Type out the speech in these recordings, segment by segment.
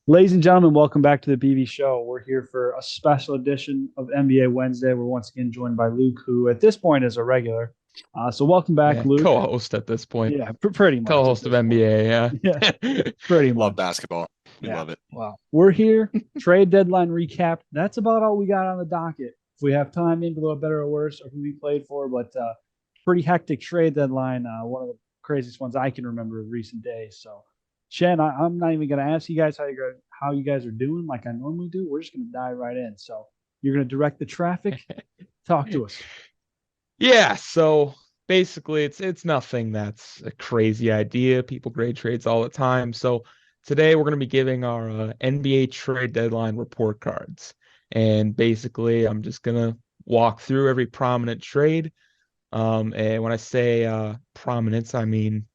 Ladies and gentlemen, welcome back to the BB-Scho. We're here for a special edition of NBA Wednesday. We're once again joined by Luke, who at this point is a regular. So welcome back, Yeah, Luke. co-host at this point. Yeah, pretty much at Co-host of this point. NBA, yeah. Yeah, pretty Love much. basketball. We Yeah. love it. Well, we're here. Trade deadline recap. That's about all we got on the docket. If we have time, maybe a little better or worse, or who we played for, but pretty hectic trade deadline. One of the craziest ones I can remember in recent days. So, Shen, I'm not even going to ask you guys how you guys are doing like I normally do. We're just going to dive right in. So, you're going to direct the traffic. Talk to us. Yeah, so basically it's nothing that's a crazy idea. People grade trades all the time. So today we're going to be giving our NBA trade deadline report cards. And basically I'm just going to walk through every prominent trade. And when I say prominence, I mean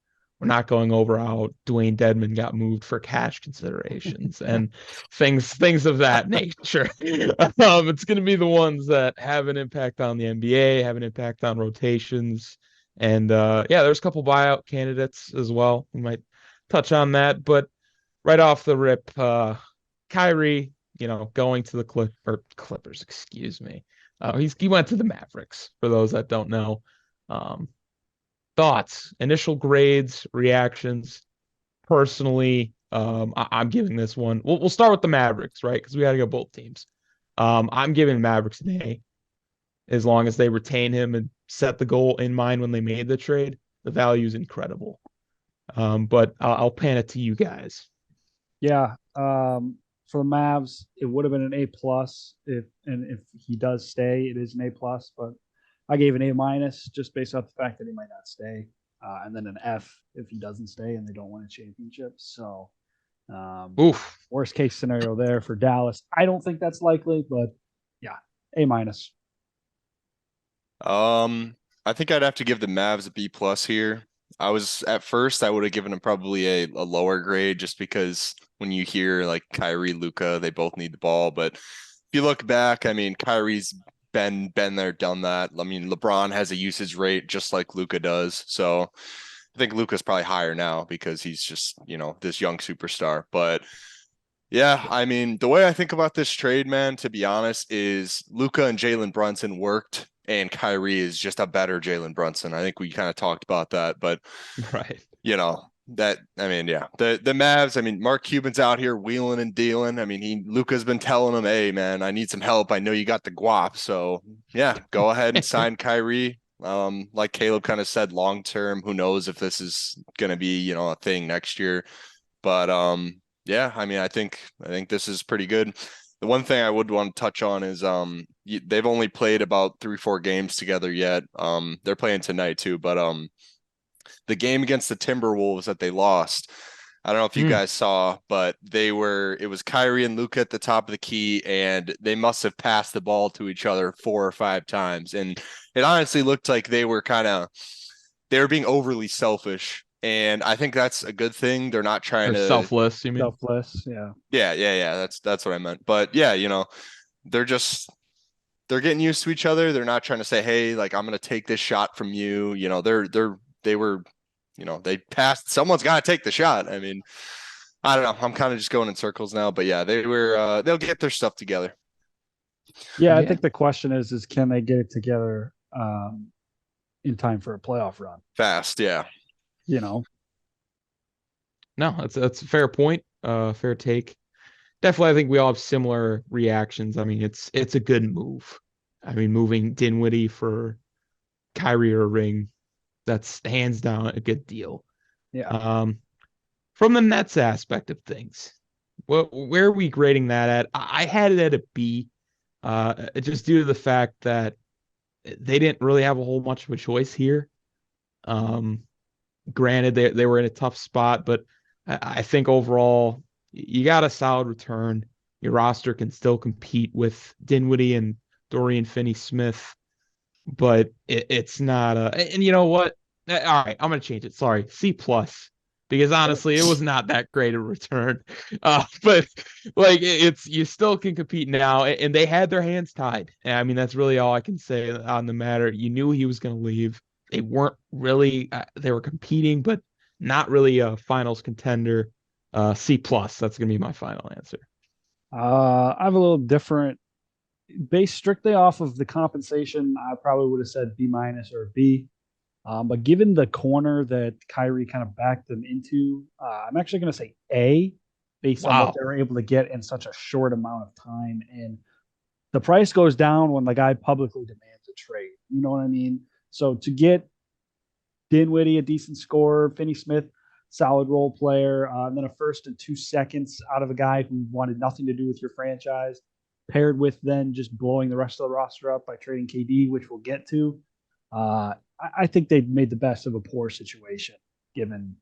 we're not going over how Dwayne Dedman got moved for cash considerations and things of that nature. It's going to be the ones that have an impact on the NBA, have an impact on rotations, and yeah, there's a couple buyout candidates as well. We might touch on that, but right off the rip, Kyrie, going to the Clippers, excuse me. He went to the Mavericks. For those that don't know. Um, Thoughts, initial grades, reactions. Personally, I'm giving this one. We'll start with the Mavericks, right? Because we got to go both teams. I'm giving Mavericks an A as long as they retain him and set the goal in mind when they made the trade. The value is incredible. But I'll pan it to you guys. Yeah. For the Mavs, it would have been an A plus if he does stay, it is an A plus, but I gave an A minus just based off the fact that he might not stay, and then an F if he doesn't stay and they don't win a championship. So, Oof. worst case scenario there for Dallas. I don't think that's likely, but yeah, A minus. I think I'd have to give the Mavs a B plus here. I was at first I would have given them probably a lower grade just because when you hear like Kyrie, Luca, they both need the ball. But if you look back, I mean, Kyrie's been there, done that. I mean, LeBron has a usage rate just like Luca does. So I think Luca's probably higher now because he's just, this young superstar. But yeah, I mean, the way I think about this trade, man, to be honest, is Luca and Jalen Brunson worked, and Kyrie is just a better Jalen Brunson. I think we kind of talked about that, but Right. I mean, yeah, the Mavs. I mean, Mark Cuban's out here wheeling and dealing. I mean, Luca's been telling him, "Hey, man, I need some help. I know you got the guap, so yeah, go ahead and sign Kyrie." Like Caleb kind of said, long term, who knows if this is gonna be a thing next year, but yeah, I mean, I think this is pretty good. The one thing I would want to touch on is they've only played about 3-4 games together yet. They're playing tonight too, but the game against the Timberwolves that they lost, I don't know if you Mm. guys saw, but it was Kyrie and Luca at the top of the key, and they must have passed the ball to each other 4 or 5 times. And it honestly looked like they were being overly selfish. And I think that's a good thing. They're not trying Or to, selfless, you mean? Selfless. Yeah. yeah. That's what I meant. But yeah, they're just they're getting used to each other. They're not trying to say, hey, like I'm gonna take this shot from you. They were, they passed. Someone's got to take the shot. I mean, I don't know. I'm kind of just going in circles now, but yeah, they'll get their stuff together Yeah, I Yeah. think the question is can they get it together in time for a playoff run? fast. Yeah. You know, No, that's a fair point. Fair take. Definitely, I think we all have similar reactions. I mean, it's a good move. I mean, moving Dinwiddie for Kyrie Irving, that's hands down a good deal. yeah. Um, from the Nets aspect of things, where are we grading that at? I had it at a B, just due to the fact that they didn't really have a whole much of a choice here. Um, Granted, they were in a tough spot, but I think overall you got a solid return. Your roster can still compete with Dinwiddie and Dorian Finney-Smith, but it's not a. And you know what? All right, I'm gonna change it. Sorry, C plus, because honestly, it was not that great a return. But like it's you still can compete now, and they had their hands tied. And I mean, that's really all I can say on the matter. You knew he was gonna leave. They weren't really. They were competing, but not really a finals contender. C plus. That's gonna be my final answer. I have a little different, based strictly off of the compensation. I probably would have said B minus or B. But given the corner that Kyrie kind of backed them into, I'm actually going to say A, based on what Wow. they were able to get in such a short amount of time. And the price goes down when the guy publicly demands a trade. You know what I mean? So to get Dinwiddie, a decent scorer, Finney Smith, solid role player, and then a first and 2 seconds out of a guy who wanted nothing to do with your franchise, paired with then just blowing the rest of the roster up by trading KD, which we'll get to. I think they made the best of a poor situation, given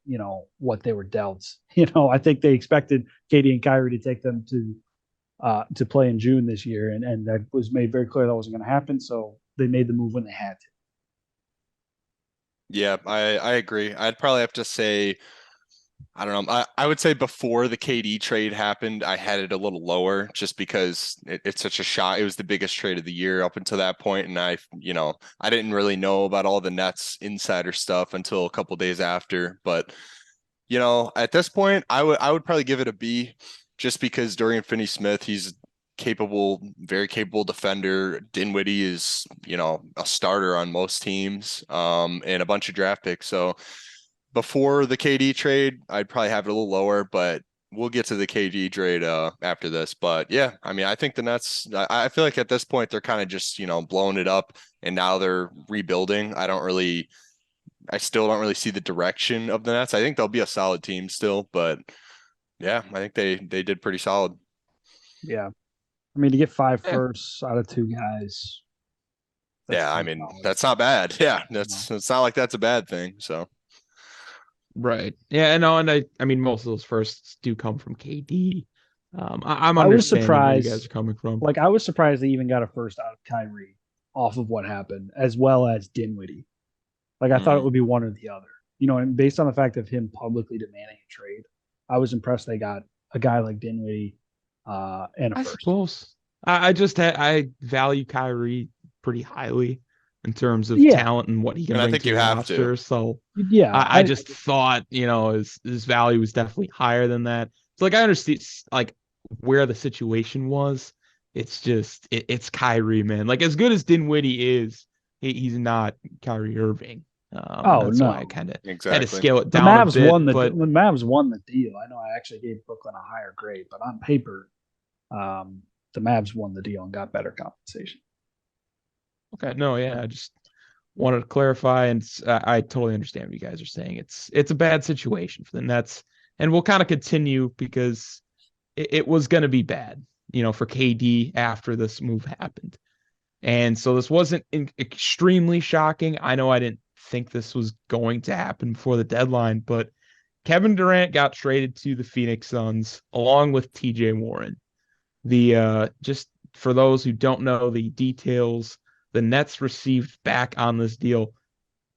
what they were dealt. I think they expected KD and Kyrie to take them to play in June this year, and that was made very clear that wasn't going to happen. So they made the move when they had to. Yeah, I agree. I'd probably have to say, I don't know. I would say before the KD trade happened, I had it a little lower just because it's such a shock. It was the biggest trade of the year up until that point, and I didn't really know about all the Nets insider stuff until a couple days after. But at this point, I would probably give it a B, just because Dorian Finney-Smith, he's capable, very capable defender. Dinwiddie is a starter on most teams, and a bunch of draft picks. So before the KD trade, I'd probably have it a little lower, but we'll get to the KD trade after this. But yeah, I mean, I think the Nets, I feel like at this point they're kind of just, blowing it up, and now they're rebuilding. I still don't really see the direction of the Nets. I think they'll be a solid team still, but yeah, I think they did pretty solid. Yeah. I mean, to get five Yeah. firsts out of two guys. Yeah, I mean, that's not bad. Yeah, it's not like that's a bad thing. So Right. Yeah, and I mean most of those firsts do come from KD. I'm I was understanding where you guys surprised. are coming from. Like, I was surprised they even got a first out of Kyrie off of what happened, as well as Dinwiddie. Like, I thought it would be one or the other. And based on the fact of him publicly demanding a trade, I was impressed they got a guy like Dinwiddie and a I first. suppose. I value Kyrie pretty highly in terms of Yeah. talent and what he can And I bring think to you the have roster. to. So Yeah, I just thought, his value was definitely higher than that. So like I understand like where the situation was. It's just it's Kyrie, man. Like as good as Dinwiddie is, he's not Kyrie Irving. That's why I no. kind of had to Exactly. scale it The down a Mavs bit. won But the Mavs won the deal. I know I actually gave Brooklyn a higher grade, but on paper, the Mavs won the deal and got better compensation. okay, no, yeah, I just wanted to clarify, and I totally understand what you guys are saying. It's a bad situation for the Nets, and we'll kind of continue because it was going to be bad, for KD after this move happened. And so this wasn't extremely shocking. I know I didn't think this was going to happen before the deadline, but Kevin Durant got traded to the Phoenix Suns along with TJ Warren. Just for those who don't know the details, the Nets received back on this deal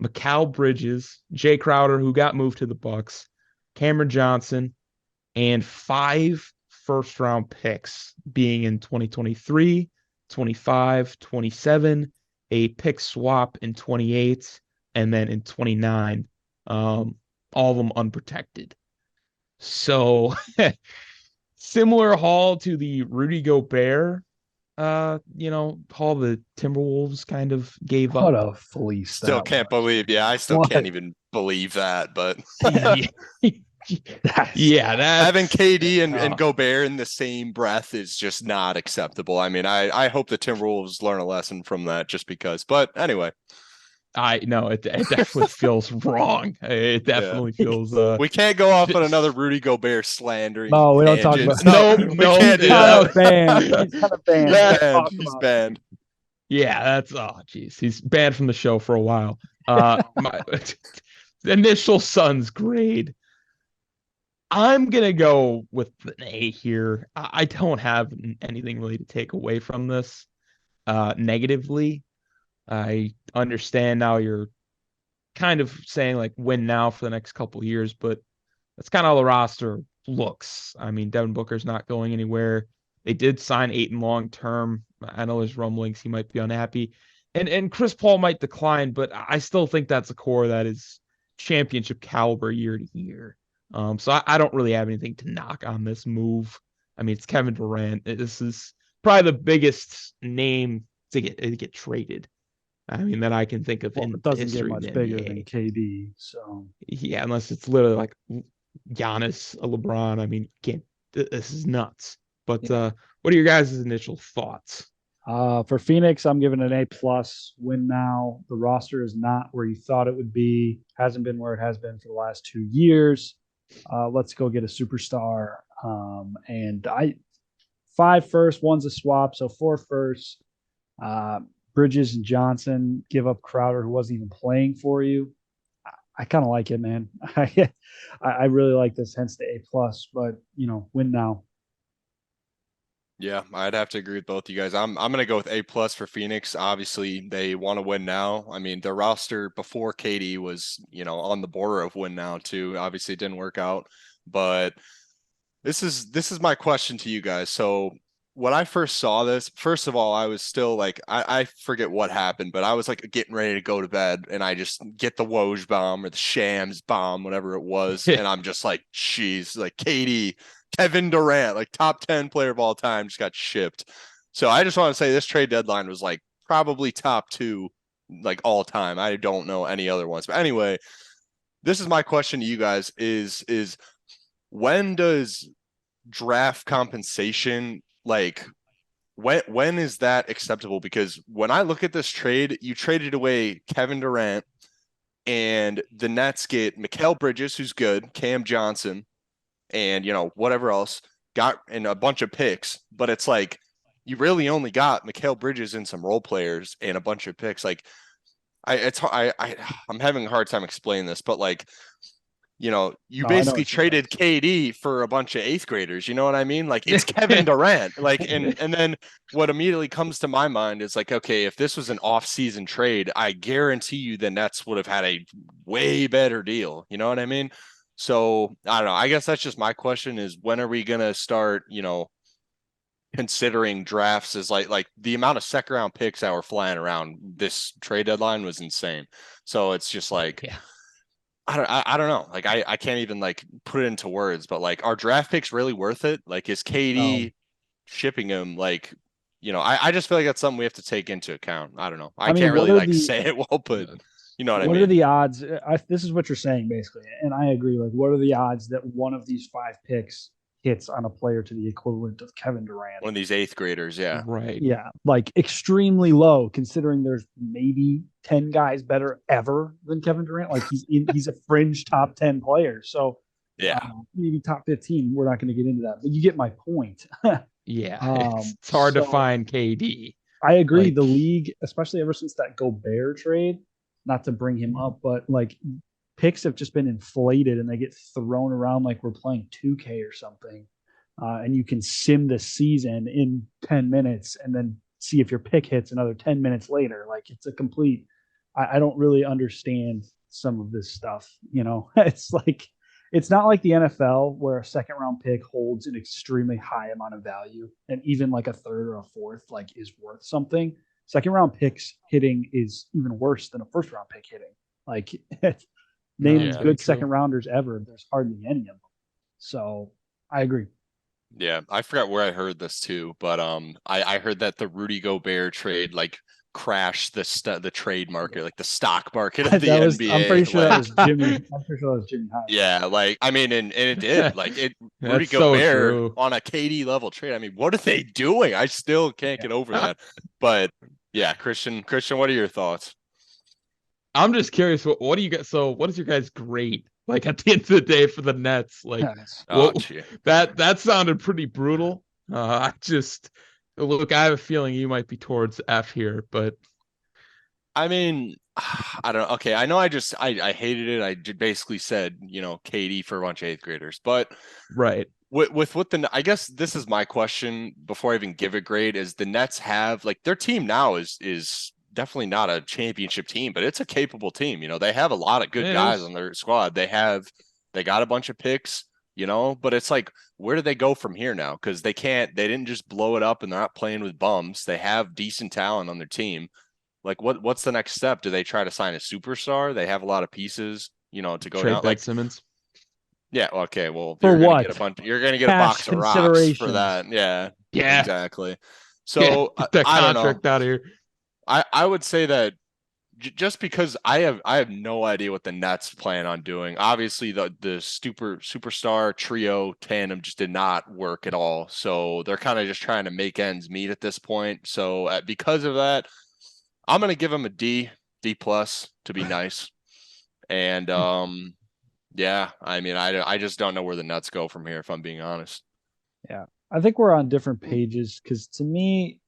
Mikal Bridges, Jay Crowder, who got moved to the Bucks, Cameron Johnson, and 5 first-round picks, being in 2023, 25, 27, a pick swap in 28, and then in 29, all of them unprotected. So similar haul to the Rudy Gobert, haul the Timberwolves kind of gave What up. a fleece! Still can't believe. Yeah, I still can't even believe that. But yeah, that's having KD and Gobert in the same breath is just not acceptable. I mean, I hope the Timberwolves learn a lesson from that, just because. But anyway, I know it definitely feels wrong. It definitely feels we can't go off on another Rudy Gobert slandering. No, we don't talk tangents. about. No, we can't do that. Banned. He's kind of banned. He's banned. Talk He's about it. banned. Yeah, that's geez. He's banned from the show for a while. My initial Suns grade. I'm gonna go with an A here. I don't have anything really to take away from this negatively. I understand now you're kind of saying like win now for the next couple of years, but that's kind of how the roster looks. I mean, Devin Booker's not going anywhere. They did sign Ayton long term. I know there's rumblings he might be unhappy. And Chris Paul might decline, but I still think that's a core that is championship caliber year to year. So I don't really have anything to knock on this move. I mean, it's Kevin Durant. This is probably the biggest name to get traded. I mean, that I can think of Well, in it the doesn't get history of much the bigger than NBA. KD. So Yeah, unless it's literally like Giannis, a LeBron. I mean, can't. This is nuts. But yeah. what are your guys' initial thoughts? For Phoenix, I'm giving an A+ win now. The roster is not where you thought it would be. Hasn't been where it has been for the last 2 years. Let's go get a superstar. And 5 firsts, one's a swap, so 4 firsts. Uh, Bridges and Johnson give up Crowder, who wasn't even playing for you. I kind of like it, man. I really like this, hence the A+. But win now. Yeah, I'd have to agree with both you guys. I'm gonna go with A+ for Phoenix. Obviously, they want to win now. I mean, their roster before KD was, on the border of win now too. Obviously, it didn't work out, but this is my question to you guys. So when I first saw this, first of all, I was still like, I forget what happened, but I was like getting ready to go to bed, and I just get the Woj bomb or the Shams bomb, whatever it was, and I'm just like, jeez, like KD, Kevin Durant, like top 10 player of all time, just got shipped. So I just want to say this trade deadline was like probably top 2, like all time. I don't know any other ones, but anyway, this is my question to you guys: is when does draft compensation, like when is that acceptable? Because when I look at this trade, you traded away Kevin Durant, and the Nets get Mikal Bridges, who's good, Cam Johnson, and whatever else, got in a bunch of picks, but it's like you really only got Mikal Bridges and some role players and a bunch of picks. Like I'm having a hard time explaining this, but like you No, I know basically what you mean. traded KD for a bunch of 8th graders. You know what I mean? Like it's Kevin Durant. Like, and then what immediately comes to my mind is like, okay, if this was an off-season trade, I guarantee you the Nets would have had a way better deal. You know what I mean? So I don't know. I guess that's just my question: is when are we gonna start, considering drafts as like the amount of second round picks that were flying around this trade deadline was insane. So it's just like, Yeah. I don't know. Like I can't even like put it into words, but like, are draft picks really worth it? Like, is No. KD shipping him? Like, I just feel like that's something we have to take into account. I don't know. I I mean, can't what really are like the say it well, but you know what I what are mean? the odds? This is what you're saying basically, and I agree. Like, what are the odds that one of these 5 picks hits on a player to the equivalent of Kevin Durant? One of these 8th graders, yeah. Right. Yeah, like extremely low, considering there's maybe 10 guys better ever than Kevin Durant. Like he's a fringe top 10 player, so Yeah. maybe top 15. We're not going to get into that, but you get my point. Yeah. It's hard to So find KD. I agree. Like, The league, especially ever since that Gobert trade, not to bring him up, but like picks have just been inflated and they get thrown around like we're playing 2K or something. And you can sim the season in 10 minutes and then see if your pick hits another 10 minutes later. Like it's a complete, I don't really understand some of this stuff. It's like, it's not like the NFL where a second round pick holds an extremely high amount of value, and even like a third or a fourth like is worth something. Second round picks hitting is even worse than a first round pick hitting. Like no, name it's Yeah. very good true. second rounders ever. There's hardly any of them. So I agree. Yeah. I forgot where I heard this too, but I heard that the Rudy Gobert trade like crashed the trade market, like the stock market of the That was. I'm pretty NBA. sure that Like, was Jimmy. I'm pretty sure that was Jimmy Hyde. yeah, like I mean, and it did. Like it Rudy That's so Gobert true. on a KD level trade. I mean, what are they doing? I still can't get over that. But yeah, Christian, what are your thoughts? I'm just curious, what do you guys, so what is your guys' grade? Like at the end of the day for the Nets? Like Oh, what gee. that sounded pretty brutal. I just look, I have a feeling you might be towards F here, but I mean, I don't know. Okay, I know I hated it. I basically said, KD for a bunch of 8th graders. But right. with what I guess this is my question before I even give a grade, is the Nets have like their team now is definitely not a championship team, but it's a capable team. They have a lot of good It guys is. on their squad. They got a bunch of picks, but it's like, where do they go from here now? Because they didn't just blow it up and they're not playing with bums. They have decent talent on their team. Like what's the next step? Do they try to sign a superstar? They have a lot of pieces, to go Trade down. Ben Like, Simmons. Yeah, okay, well, For you're gonna what? get a bunch. You're gonna get a Cash box of rocks for considerations. that. Yeah, Yeah. exactly. Yeah. So Get that I don't know. contract out of here. I would say that just because I have no idea what the Nets plan on doing. Obviously, the superstar trio tandem just did not work at all. So they're kind of just trying to make ends meet at this point. So because of that, I'm gonna give them a D plus to be nice. And yeah, I mean, I just don't know where the Nets go from here, if I'm being honest. Yeah. I think we're on different pages because to me,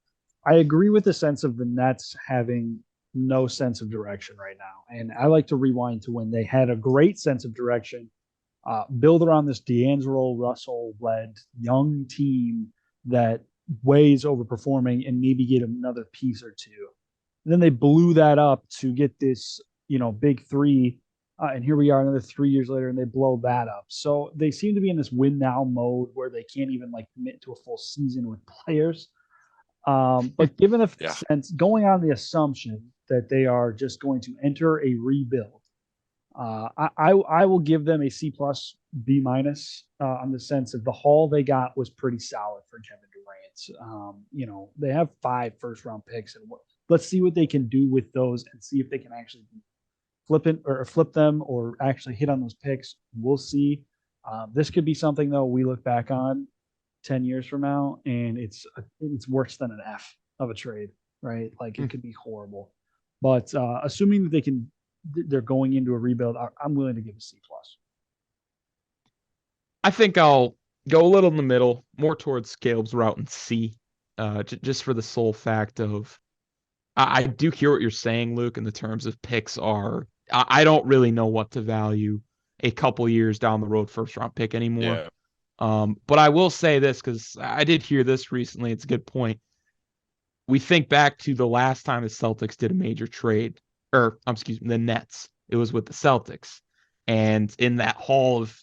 I agree with the sense of the Nets having no sense of direction right now. And I like to rewind to when they had a great sense of direction, build around this D'Angelo Russell led young team that weighs overperforming and maybe get another piece or two. And then they blew that up to get this, big three. And here we are another 3 years later and they blow that up. So they seem to be in this win now mode where they can't even like commit to a full season with players. But given the Yeah. sense going on the assumption that they are just going to enter a rebuild, I will give them a C plus B minus on the sense of the haul they got was pretty solid for Kevin Durant. They have 5 first round picks, and let's see what they can do with those and see if they can actually flip them or actually hit on those picks. We'll see. This could be something though we look back on 10 years from now, and it's worse than an F of a trade, right? Like it could be horrible. But assuming that they're going into a rebuild, I'm willing to give a C plus. I think I'll go a little in the middle, more towards Caleb's route and C, just for the sole fact of I do hear what you're saying, Luke, in the terms of picks are. I don't really know what to value a couple years down the road first round pick anymore. Yeah. But I will say this because I did hear this recently. It's a good point. We think back to the last time the Celtics did a major trade, or excuse me, the Nets. It was with the Celtics. And in that haul of,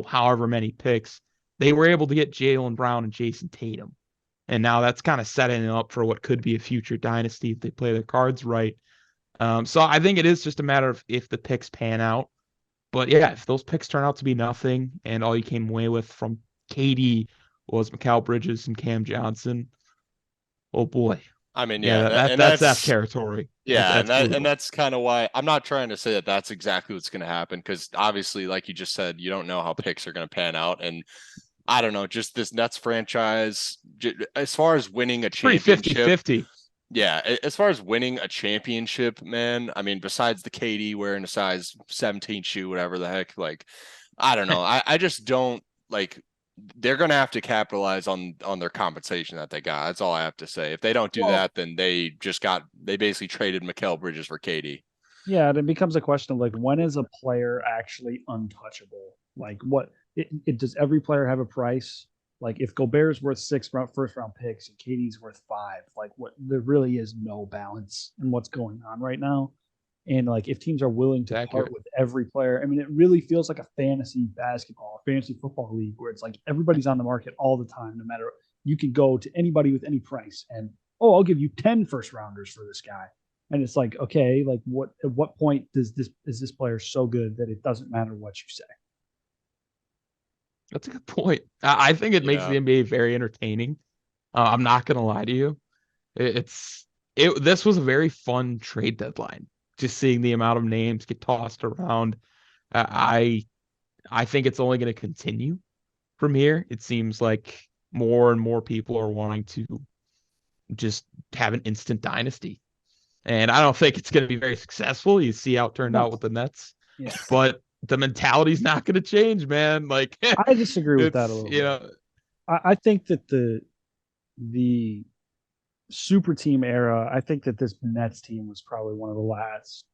however many picks, they were able to get Jaylen Brown and Jason Tatum. And now that's kind of setting them up for what could be a future dynasty if they play their cards right. So I think it is just a matter of if the picks pan out. But yeah, if those picks turn out to be nothing and all you came away with from KD was Mikal Bridges and Cam Johnson, oh boy. I mean, Yeah, yeah, and that's F that's territory. yeah, That's brutal. and that's kind of why I'm not trying to say that that's exactly what's going to happen because obviously, like you just said, you don't know how picks are going to pan out, and I don't know, just this Nets franchise, as far as winning a Pretty championship, 50-50. yeah, as far as winning a championship, man, I mean, besides the KD wearing a size 17 shoe, whatever the heck, like, I don't know, I just don't like. They're going to have to capitalize on their compensation that they got. That's all I have to say. If they don't do that, then they basically traded Mikal Bridges for KD. Yeah, and it becomes a question of like when is a player actually untouchable? Like does every player have a price? Like if Gobert's worth first round picks and KD's worth 5, like what there really is no balance in what's going on right now. And like if teams are willing to part with every player, I mean it really feels like a fantasy basketball, a fantasy football league where it's like everybody's on the market all the time, no matter you could go to anybody with any price and I'll give you 10 first rounders for this guy. And it's like, okay, like at what point is this player so good that it doesn't matter what you say? That's a good point. I think it makes the NBA very entertaining. I'm not gonna lie to you. This was a very fun trade deadline. Just seeing the amount of names get tossed around. I think it's only going to continue from here. It seems like more and more people are wanting to just have an instant dynasty. And I don't think it's going to be very successful. You see how it turned out with the Nets. Yeah. But the mentality's not going to change, man. Like I disagree with that a little bit. I think that the super team era, I think that this Nets team was probably one of the last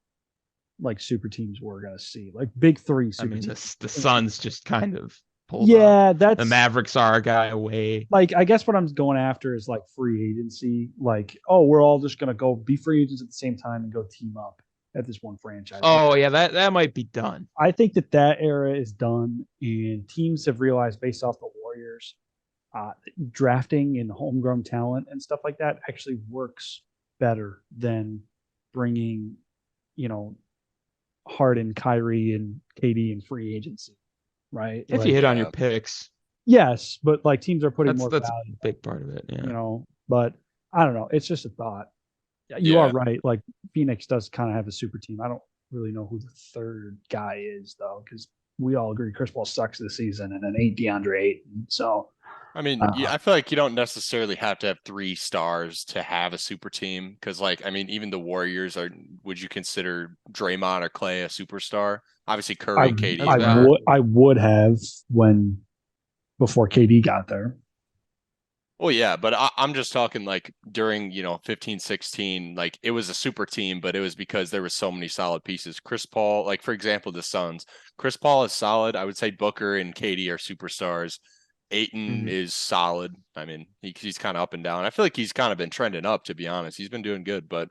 like super teams we're gonna see. Like big three super teams. The Suns just kind of pulled up. That's the Mavericks are a guy away. Like I guess what I'm going after is like free agency. Like, oh, we're all just gonna go be free agents at the same time and go team up at this one franchise. Oh yeah, that might be done. I think that era is done, and teams have realized based off the Warriors, drafting and homegrown talent and stuff like that actually works better than bringing, Harden, Kyrie, and KD in free agency. right? If Like, you hit on yeah. your picks, yes, but like teams are putting more that's a value, big part of it. Yeah. you know. But I don't know. It's just a thought. You are Yeah. right. Like Phoenix does kind of have a super team. I don't really know who the third guy is though, because we all agree Chris Paul sucks this season, and it ain't DeAndre Ayton. So I mean, I feel like you don't necessarily have to have 3 stars to have a super team. Cause like, I mean, even the Warriors would you consider Draymond or Clay a superstar? Obviously Curry, KD That's is valid. not. I would have when before KD got there. Well, yeah, but I'm just talking like during, 15, 16, like it was a super team, but it was because there were so many solid pieces. Chris Paul, like for example, the Suns, Chris Paul is solid. I would say Booker and KD are superstars. Ayton is solid. I mean, he's kind of up and down. I feel like he's kind of been trending up, to be honest. He's been doing good, but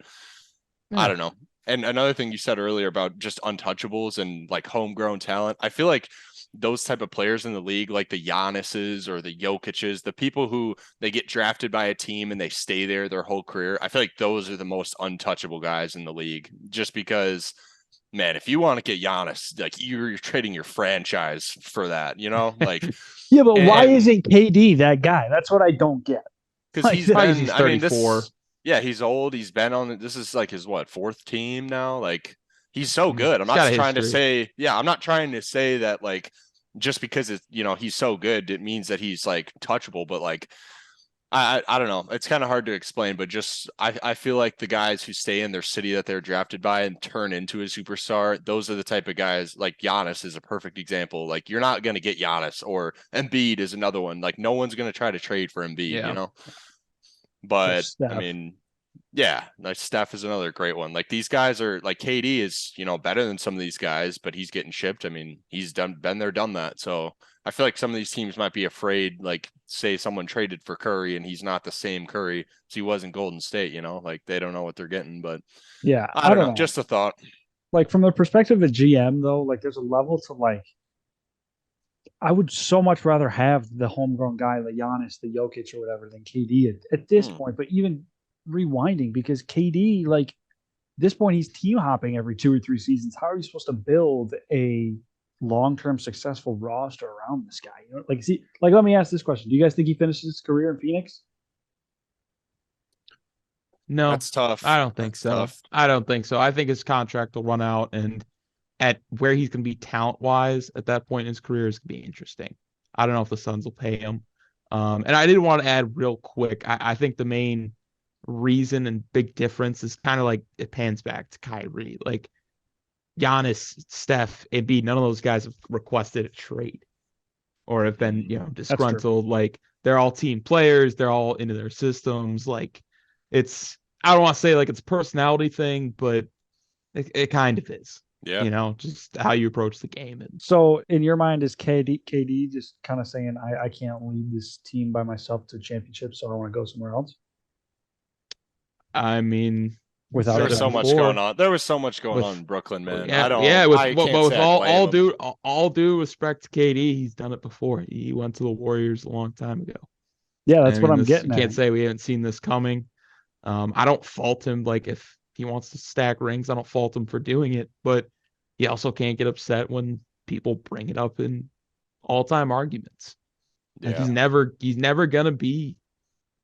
I don't know. And another thing you said earlier about just untouchables and like homegrown talent, I feel like those type of players in the league, like the Giannis's or the Jokic's, the people who they get drafted by a team and they stay there their whole career, I feel like those are the most untouchable guys in the league. Just because, man, if you want to get Giannis, like you're trading your franchise for that, like Yeah, but why and isn't KD that guy? That's what I don't get. because Like, he's Probably been, he's I mean, 34. yeah, he's old. He's been on. This is like his 4th team now. Like he's so good. I'm He's got not a trying to history. say, yeah, I'm not trying to say that like just because it's he's so good, it means that he's like touchable. But like I don't know. It's kind of hard to explain. But just I feel like the guys who stay in their city that they're drafted by and turn into a superstar, those are the type of guys. Like Giannis is a perfect example. Like you're not going to get Giannis, or Embiid is another one. Like no one's going to try to trade for Embiid. Yeah. But I Steph. mean, yeah, like Steph is another great one. Like these guys are like KD is, better than some of these guys, but he's getting shipped. I mean, he's been there, done that. So I feel like some of these teams might be afraid, like say someone traded for Curry and he's not the same Curry, so he was in Golden State, like they don't know what they're getting. But Yeah, I I don't don't know. know. Just a thought. Like from the perspective of GM though, like there's a level to like I would so much rather have the homegrown guy, the Giannis, the Jokic, or whatever, than KD at this point. But even rewinding, because KD, like this point, he's team hopping every 2 or 3 seasons. How are you supposed to build a long-term successful roster around this guy? Like, see, like let me ask this question: do you guys think he finishes his career in Phoenix? No, That's tough. I don't think That's so. tough. I don't think so. I think his contract will run out, and at where he's going to be talent wise at that point in his career is going to be interesting. I don't know if the Suns will pay him. And I did want to add real quick. I think the main reason and big difference is kind of like it pans back to Kyrie. Like Giannis, Steph, Embiid, none of those guys have requested a trade or have been, disgruntled. Like they're all team players. They're all into their systems. Like I don't want to say like it's a personality thing, but it kind of is. Yeah. Just how you approach the game. And So, in your mind, is KD just kind of saying, I can't lead this team by myself to a championship, so I want to go somewhere else? I mean, Without There said was it so much before going on. There was so much going with on in Brooklyn, man. yeah, I but can't with say I blame him. all due respect to KD, he's done it before. He went to the Warriors a long time ago. Yeah, I that's what mean, I'm this you getting can't at. say we haven't seen this coming. I don't fault him. Like if he wants to stack rings, I don't fault him for doing it. But he also can't get upset when people bring it up in all-time arguments. Like Yeah. he's never gonna be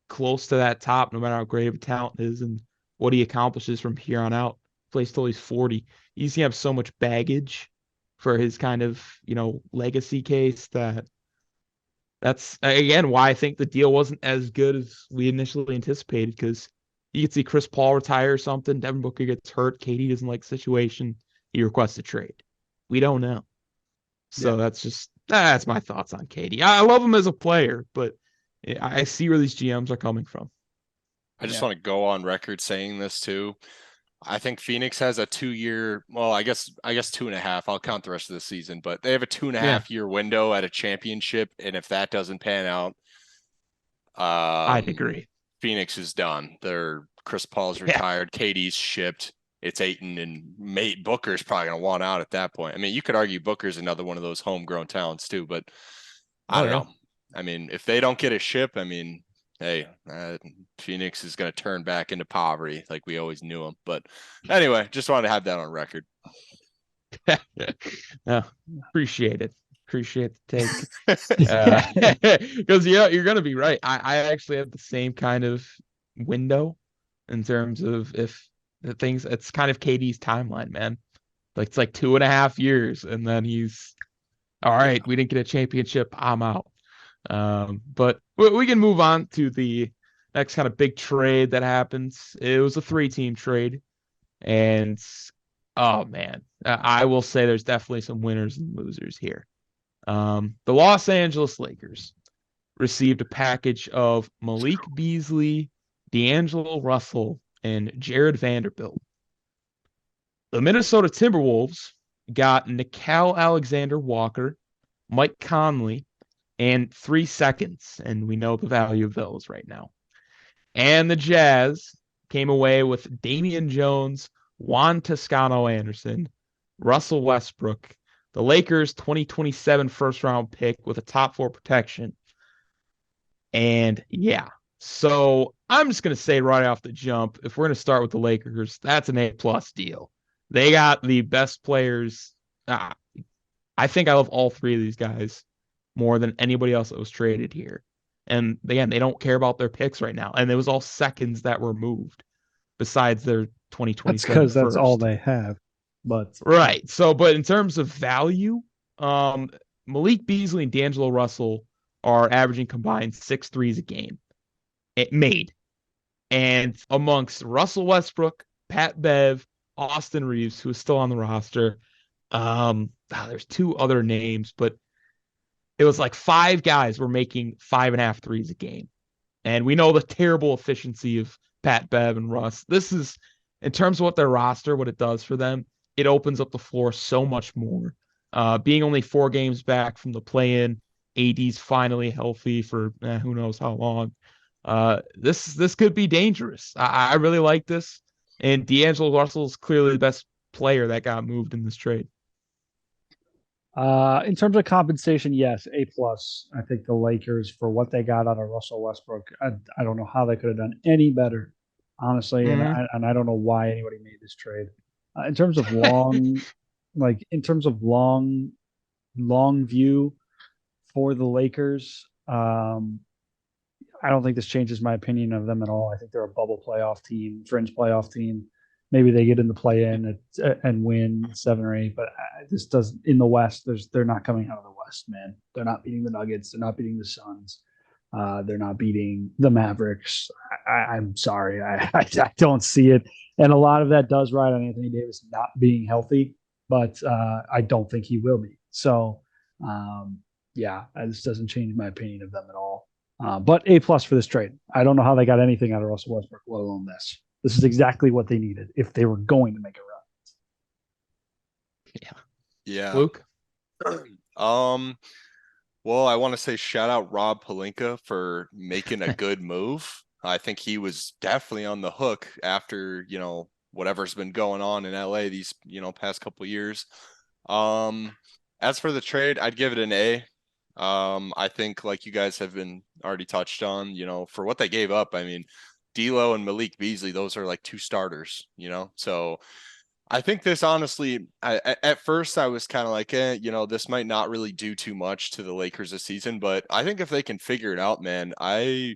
close to that top, no matter how great of a talent is and what he accomplishes from here on out. Plays till he's 40. He's gonna have so much baggage for his kind of, legacy case that's again why I think the deal wasn't as good as we initially anticipated, because you could see Chris Paul retire or something, Devin Booker gets hurt, KD doesn't like the situation, he requests a trade. We don't know. So that's my thoughts on KD. I love him as a player, but I see where these GMs are coming from. I just want to go on record saying this too. I think Phoenix has a 2-year, well, I guess 2.5. I'll count the rest of the season, but they have a 2.5-year window at a championship. And if that doesn't pan out, I'd agree. Phoenix is done. Chris Paul's retired. KD's shipped. It's Ayton and Booker's probably going to want out at that point. I mean, you could argue Booker's another one of those homegrown talents too, but I don't know. I mean, if they don't get a ship, I mean, hey, Phoenix is going to turn back into poverty like we always knew them. But anyway, just wanted to have that on record. No, appreciate it. Appreciate the take. Because you're gonna be right. I actually have the same kind of window in terms of if the things. It's kind of KD's timeline, man. Like it's like 2.5 years, and then he's all right. We didn't get a championship. I'm out. But we can move on to the next kind of big trade that happens. It was a 3-team trade, and oh man, I will say there's definitely some winners and losers here. The Los Angeles Lakers received a package of Malik Beasley, D'Angelo Russell, and Jared Vanderbilt. The Minnesota Timberwolves got Nickeil Alexander-Walker, Mike Conley, and 3 seconds, and we know the value of those right now. And the Jazz came away with Damian Jones, Juan Toscano-Anderson, Russell Westbrook, the Lakers 2027 first-round pick with a top 4 protection. And yeah, so I'm just going to say right off the jump, if we're going to start with the Lakers, that's an A-plus deal. They got the best players. I think I love all 3 of these guys more than anybody else that was traded here. And again, they don't care about their picks right now. And it was all seconds that were moved besides their 2027 That's because that's all first. they have. But Right. So, but in terms of value, Malik Beasley and D'Angelo Russell are averaging combined 6 threes a game. It made. And amongst Russell Westbrook, Pat Bev, Austin Reeves, who is still on the roster, there's 2 other names, but it was like 5 guys were making 5.5 threes a game. And we know the terrible efficiency of Pat Bev and Russ. This is, in terms of what their roster, what it does for them, it opens up the floor so much more. Being only 4 games back from the play-in, AD's finally healthy for who knows how long. This could be dangerous. I really like this. And D'Angelo Russell is clearly the best player that got moved in this trade. in terms of compensation, yes, A+. I think the Lakers, for what they got out of Russell Westbrook, I don't know how they could have done any better, honestly. Mhm. And I don't know why anybody made this trade. In terms of long, long view for the Lakers, I don't think this changes my opinion of them at all. I think they're a bubble playoff team, fringe playoff team. Maybe they get in the play-in and win 7 or 8, but this doesn't in the West. They're not coming out of the West, man. They're not beating the Nuggets. They're not beating the Suns. They're not beating the Mavericks. I'm sorry, I don't see it, and a lot of that does ride on Anthony Davis not being healthy, but I don't think he will be. So, yeah, this doesn't change my opinion of them at all. But A+ for this trade. I don't know how they got anything out of Russell Westbrook, let alone this. This is exactly what they needed if they were going to make a run. Yeah. Luke? Well, I want to say shout out Rob Pelinka for making a good move. I think he was definitely on the hook after, whatever's been going on in LA these, past couple of years. As for the trade, I'd give it an A. I think, like you guys have been already touched on, for what they gave up, I mean, D'Lo and Malik Beasley, those are like 2 starters, so I think this, honestly, at first I was kind of like, this might not really do too much to the Lakers this season, but I think if they can figure it out, man, I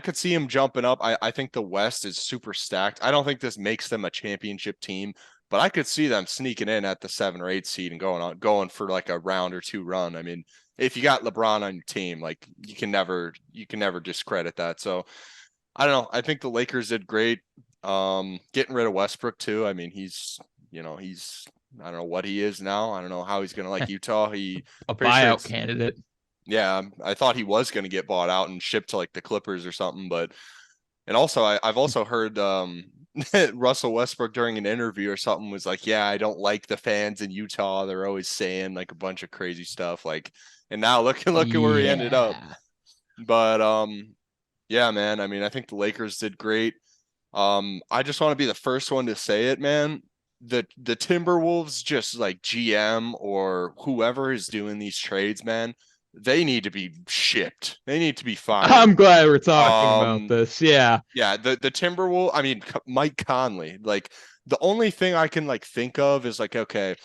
could see him jumping up. I think the West is super stacked. I don't think this makes them a championship team, but I could see them sneaking in at the 7 or 8 seed and going for like a round or 2 run. I mean, if you got LeBron on your team, like you can never discredit that. So I don't know. I think the Lakers did great. Getting rid of Westbrook too. I mean, he's I don't know what he is now. I don't know how he's going to like Utah. He A buyout candidate. Yeah, I thought he was going to get bought out and shipped to like the Clippers or something. And also I've also heard Russell Westbrook during an interview or something was like, yeah, I don't like the fans in Utah. They're always saying like a bunch of crazy stuff. Like, and now look at where he ended up. But yeah, man. I mean, I think the Lakers did great. I just want to be the first one to say it, man. The Timberwolves, just like GM or whoever is doing these trades, man, they need to be shipped. They need to be fired. I'm glad we're talking about this. Yeah. Yeah. The Timberwolves, I mean, Mike Conley, like the only thing I can like think of is like, okay,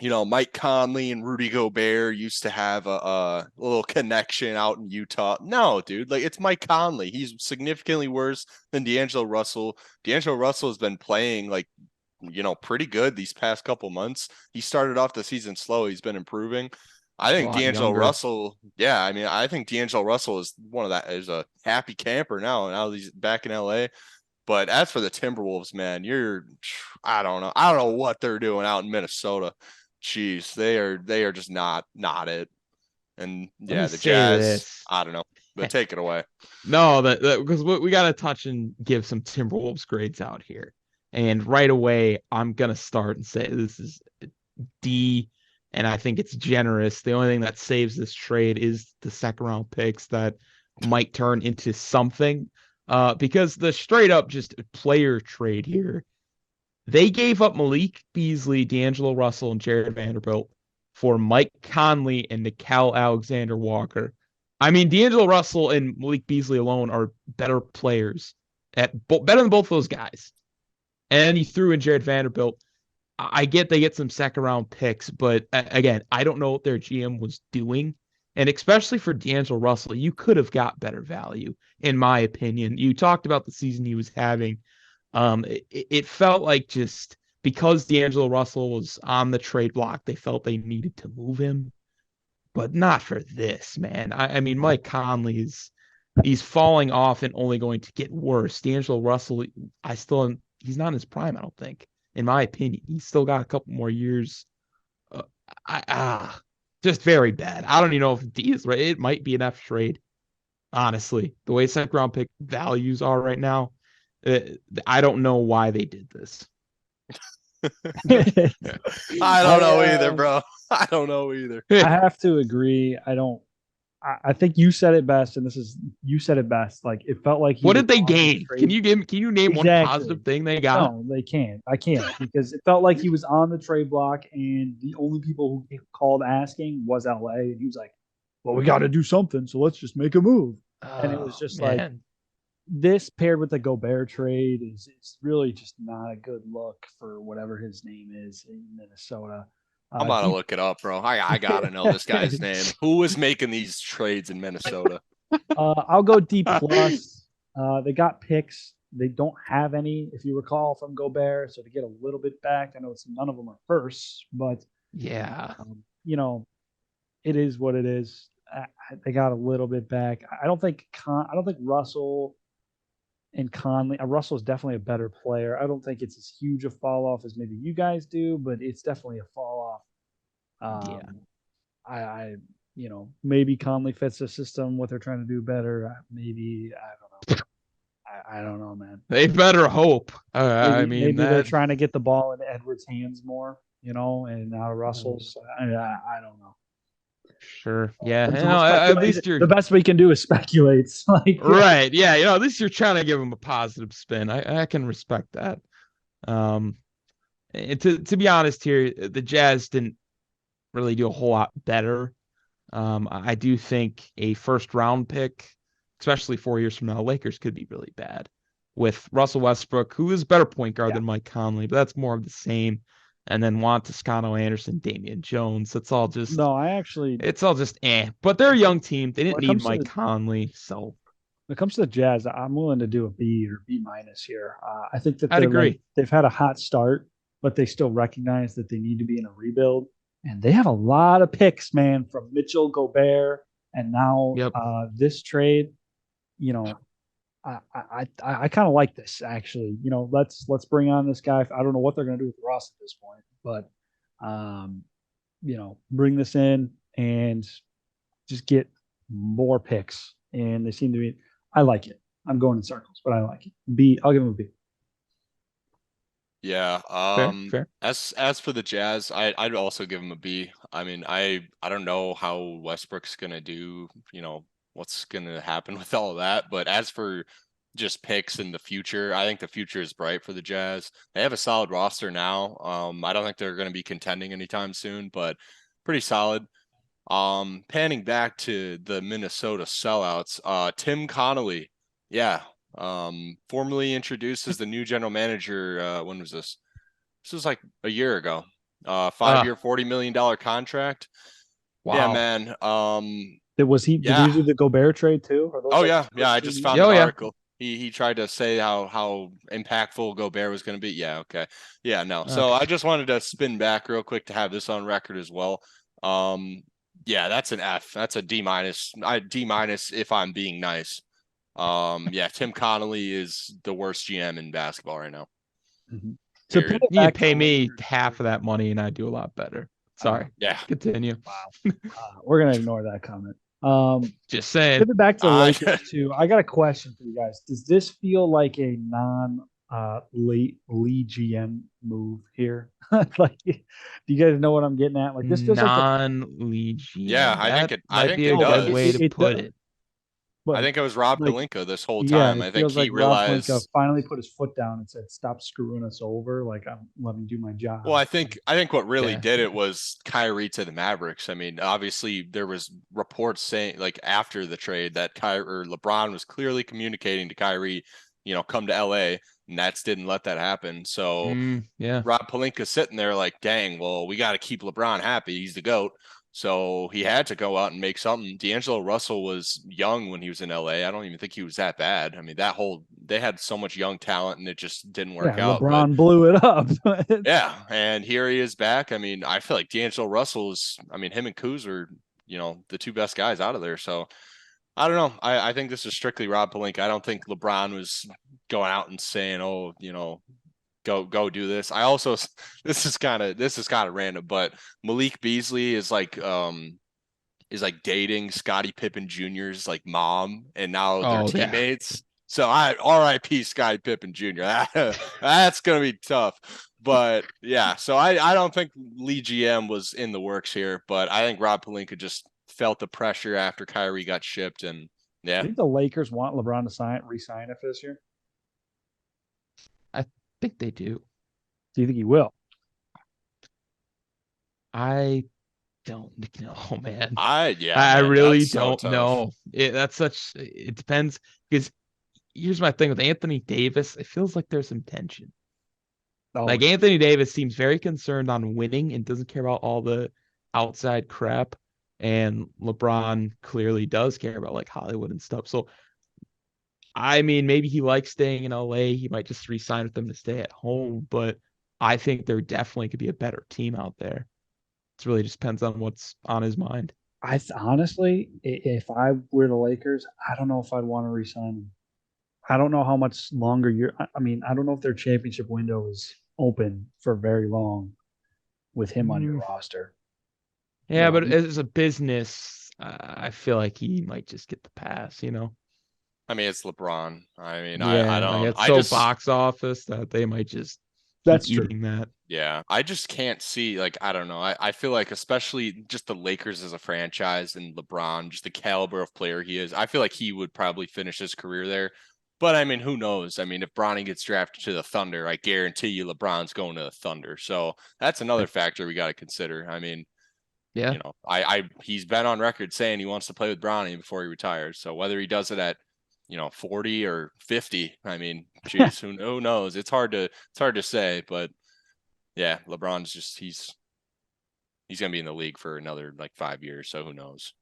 Mike Conley and Rudy Gobert used to have a little connection out in Utah. No, dude, like it's Mike Conley. He's significantly worse than D'Angelo Russell. D'Angelo Russell has been playing like, pretty good these past couple months. He started off the season slow. He's been improving. I A think lot D'Angelo younger. Russell, yeah, I mean, I think D'Angelo Russell is a happy camper now. Now he's back in LA. But as for the Timberwolves, man, I don't know. I don't know what they're doing out in Minnesota. Jeez, they are just not it. And Let me yeah, the say Jazz, this. I don't know. But take it away. No, that because we got to touch and give some Timberwolves grades out here. And right away, I'm gonna start and say this is D, and I think it's generous. The only thing that saves this trade is the second round picks that might turn into something. Because the straight up just player trade here, they gave up Malik Beasley, D'Angelo Russell, and Jared Vanderbilt for Mike Conley and Nickel Alexander Walker. I mean, D'Angelo Russell and Malik Beasley alone are better players better than both those guys. And you threw in Jared Vanderbilt. I get they get some second round picks, but again, I don't know what their GM was doing. And especially for D'Angelo Russell, you could have got better value, in my opinion. You talked about the season he was having. It felt like just because D'Angelo Russell was on the trade block, they felt they needed to move him, but not for this, man. I mean, Mike Conley he's falling off and only going to get worse. D'Angelo Russell, he's not in his prime, I don't think, in my opinion. He's still got a couple more years. Uh, just very bad. I don't even know if D is right. It might be an F trade, honestly. The way second round pick values are right now, I don't know why they did this. I don't know either, bro. I don't know either. I have to agree. I think you said it best, and you said it best. Like it felt like what did they gain? Can you name one positive thing they got? No, they can't. I can't because it felt like he was on the trade block, and the only people who called asking was LA, and he was like, "Well, we got to do something, so let's just make a move." And it was just like this paired with the Gobert trade is really just not a good look for whatever his name is in Minnesota. I'm about to look it up, bro. I gotta know this guy's name. Who was making these trades in Minnesota? I'll go D plus. They got picks. They don't have any, if you recall, from Gobert. So to get a little bit back, I know none of them are firsts, but yeah, it is what it is. They got a little bit back. I don't think Russell and Conley. Russell is definitely a better player. I don't think it's as huge a fall off as maybe you guys do, but it's definitely a fall off. I maybe Conley fits the system. What they're trying to do better, maybe I don't know. I don't know, man. They better hope. Maybe they're trying to get the ball in Edwards' hands more, and out of Russell's. I don't know. Sure. Yeah. At least the best we can do is speculate. Right. Yeah. At least you're trying to give them a positive spin. I can respect that. And to be honest here, the Jazz didn't really do a whole lot better. I do think a first round pick, especially 4 years from now, Lakers could be really bad with Russell Westbrook, who is a better point guard than Mike Conley, but that's more of the same. And then Juan Toscano Anderson, Damian Jones. It's all just But they're a young team. They didn't need Mike Conley. So when it comes to the Jazz, I'm willing to do a B or B minus here. I think that I'd agree. They've had a hot start, but they still recognize that they need to be in a rebuild. And they have a lot of picks, man, from Mitchell, Gobert, and now this trade. I kind of like this actually. Let's bring on this guy. I don't know what they're going to do with Ross at this point, but bring this in and just get more picks. And they seem to be. I like it. I'm going in circles, but I like it. B. I'll give him a B. Yeah. Fair. As for the Jazz, I'd also give him a B. I mean, I don't know how Westbrook's gonna do. What's gonna happen with all of that. But as for just picks in the future, I think the future is bright for the Jazz. They have a solid roster now. I don't think they're gonna be contending anytime soon, but pretty solid. Panning back to the Minnesota sellouts, Tim Connolly. Yeah. Formally introduced as the new general manager. When was this? This was like a year ago. 5-year, $40 million contract. Wow. Yeah, man. Did he do the Gobert trade too? Oh yeah. I just found an article. He tried to say how impactful Gobert was going to be. Yeah. Okay. Yeah. No. So I just wanted to spin back real quick to have this on record as well. Yeah, that's an F. That's a D minus. D minus if I'm being nice. Yeah, Tim Connolly is the worst GM in basketball right now. Mm-hmm. So you can pay me half of that money and I do a lot better. Sorry. Yeah. Continue. Wow. We're gonna ignore that comment. Just saying. Pivot back to the Lakers too. I got a question for you guys. Does this feel like a late Lee GM move here? Like, do you guys know what I'm getting at? Like, this feels non-Lee GM. Yeah, I think be a good way to put it. But I think it was Rob like, Pelinka this whole time. Yeah, I think he realized Rob Pelinka finally put his foot down and said, "Stop screwing us over. Like, let me do my job." Well, I think what really did it was Kyrie to the Mavericks. I mean, obviously there was reports saying like after the trade that LeBron was clearly communicating to Kyrie, come to LA, and Nets didn't let that happen. So Rob Pelinka sitting there like, dang, well, we got to keep LeBron happy. He's the GOAT. So he had to go out and make something. D'Angelo Russell was young when he was in LA. I don't even think he was that bad. I mean, they had so much young talent and it just didn't work out. LeBron blew it up. Yeah. And here he is back. I mean, I feel like D'Angelo Russell him and Kuz are, the two best guys out of there. So I don't know. I think this is strictly Rob Pelinka. I don't think LeBron was going out and saying, oh, go do this. I also this is kind of random, but Malik Beasley is like dating Scottie Pippen Jr.'s like mom, and now they're teammates. Yeah. So R.I.P. Scottie Pippen Jr. That's gonna be tough. But yeah, so I don't think Lee GM was in the works here, but I think Rob Pelinka just felt the pressure after Kyrie got shipped, and yeah. I think the Lakers want LeBron to re-sign it for this year. I think they do. Do you think he will? I don't know, man. I really don't know. It depends, because here's my thing with Anthony Davis. It feels like there's some tension. Anthony Davis seems very concerned on winning and doesn't care about all the outside crap. And LeBron clearly does care about like Hollywood and stuff. So I mean, maybe he likes staying in LA. He might just re-sign with them to stay at home, but I think there definitely could be a better team out there. It really just depends on what's on his mind. Honestly, if I were the Lakers, I don't know if I'd want to re-sign him. I don't know how much longer I don't know if their championship window is open for very long with him on your roster. Yeah, but as a business, I feel like he might just get the pass, I mean, it's LeBron. I mean, yeah, I don't. It's box office that they might just keep eating that. Yeah, I just can't see. Like, I don't know. I feel like, especially just the Lakers as a franchise and LeBron, just the caliber of player he is. I feel like he would probably finish his career there. But I mean, who knows? I mean, if Bronny gets drafted to the Thunder, I guarantee you LeBron's going to the Thunder. So that's another factor we got to consider. I mean, yeah, he's been on record saying he wants to play with Bronny before he retires. So whether he does it at 40 or 50. I mean, geez, who knows? It's hard to say, but yeah, LeBron's just he's gonna be in the league for another like 5 years, so who knows?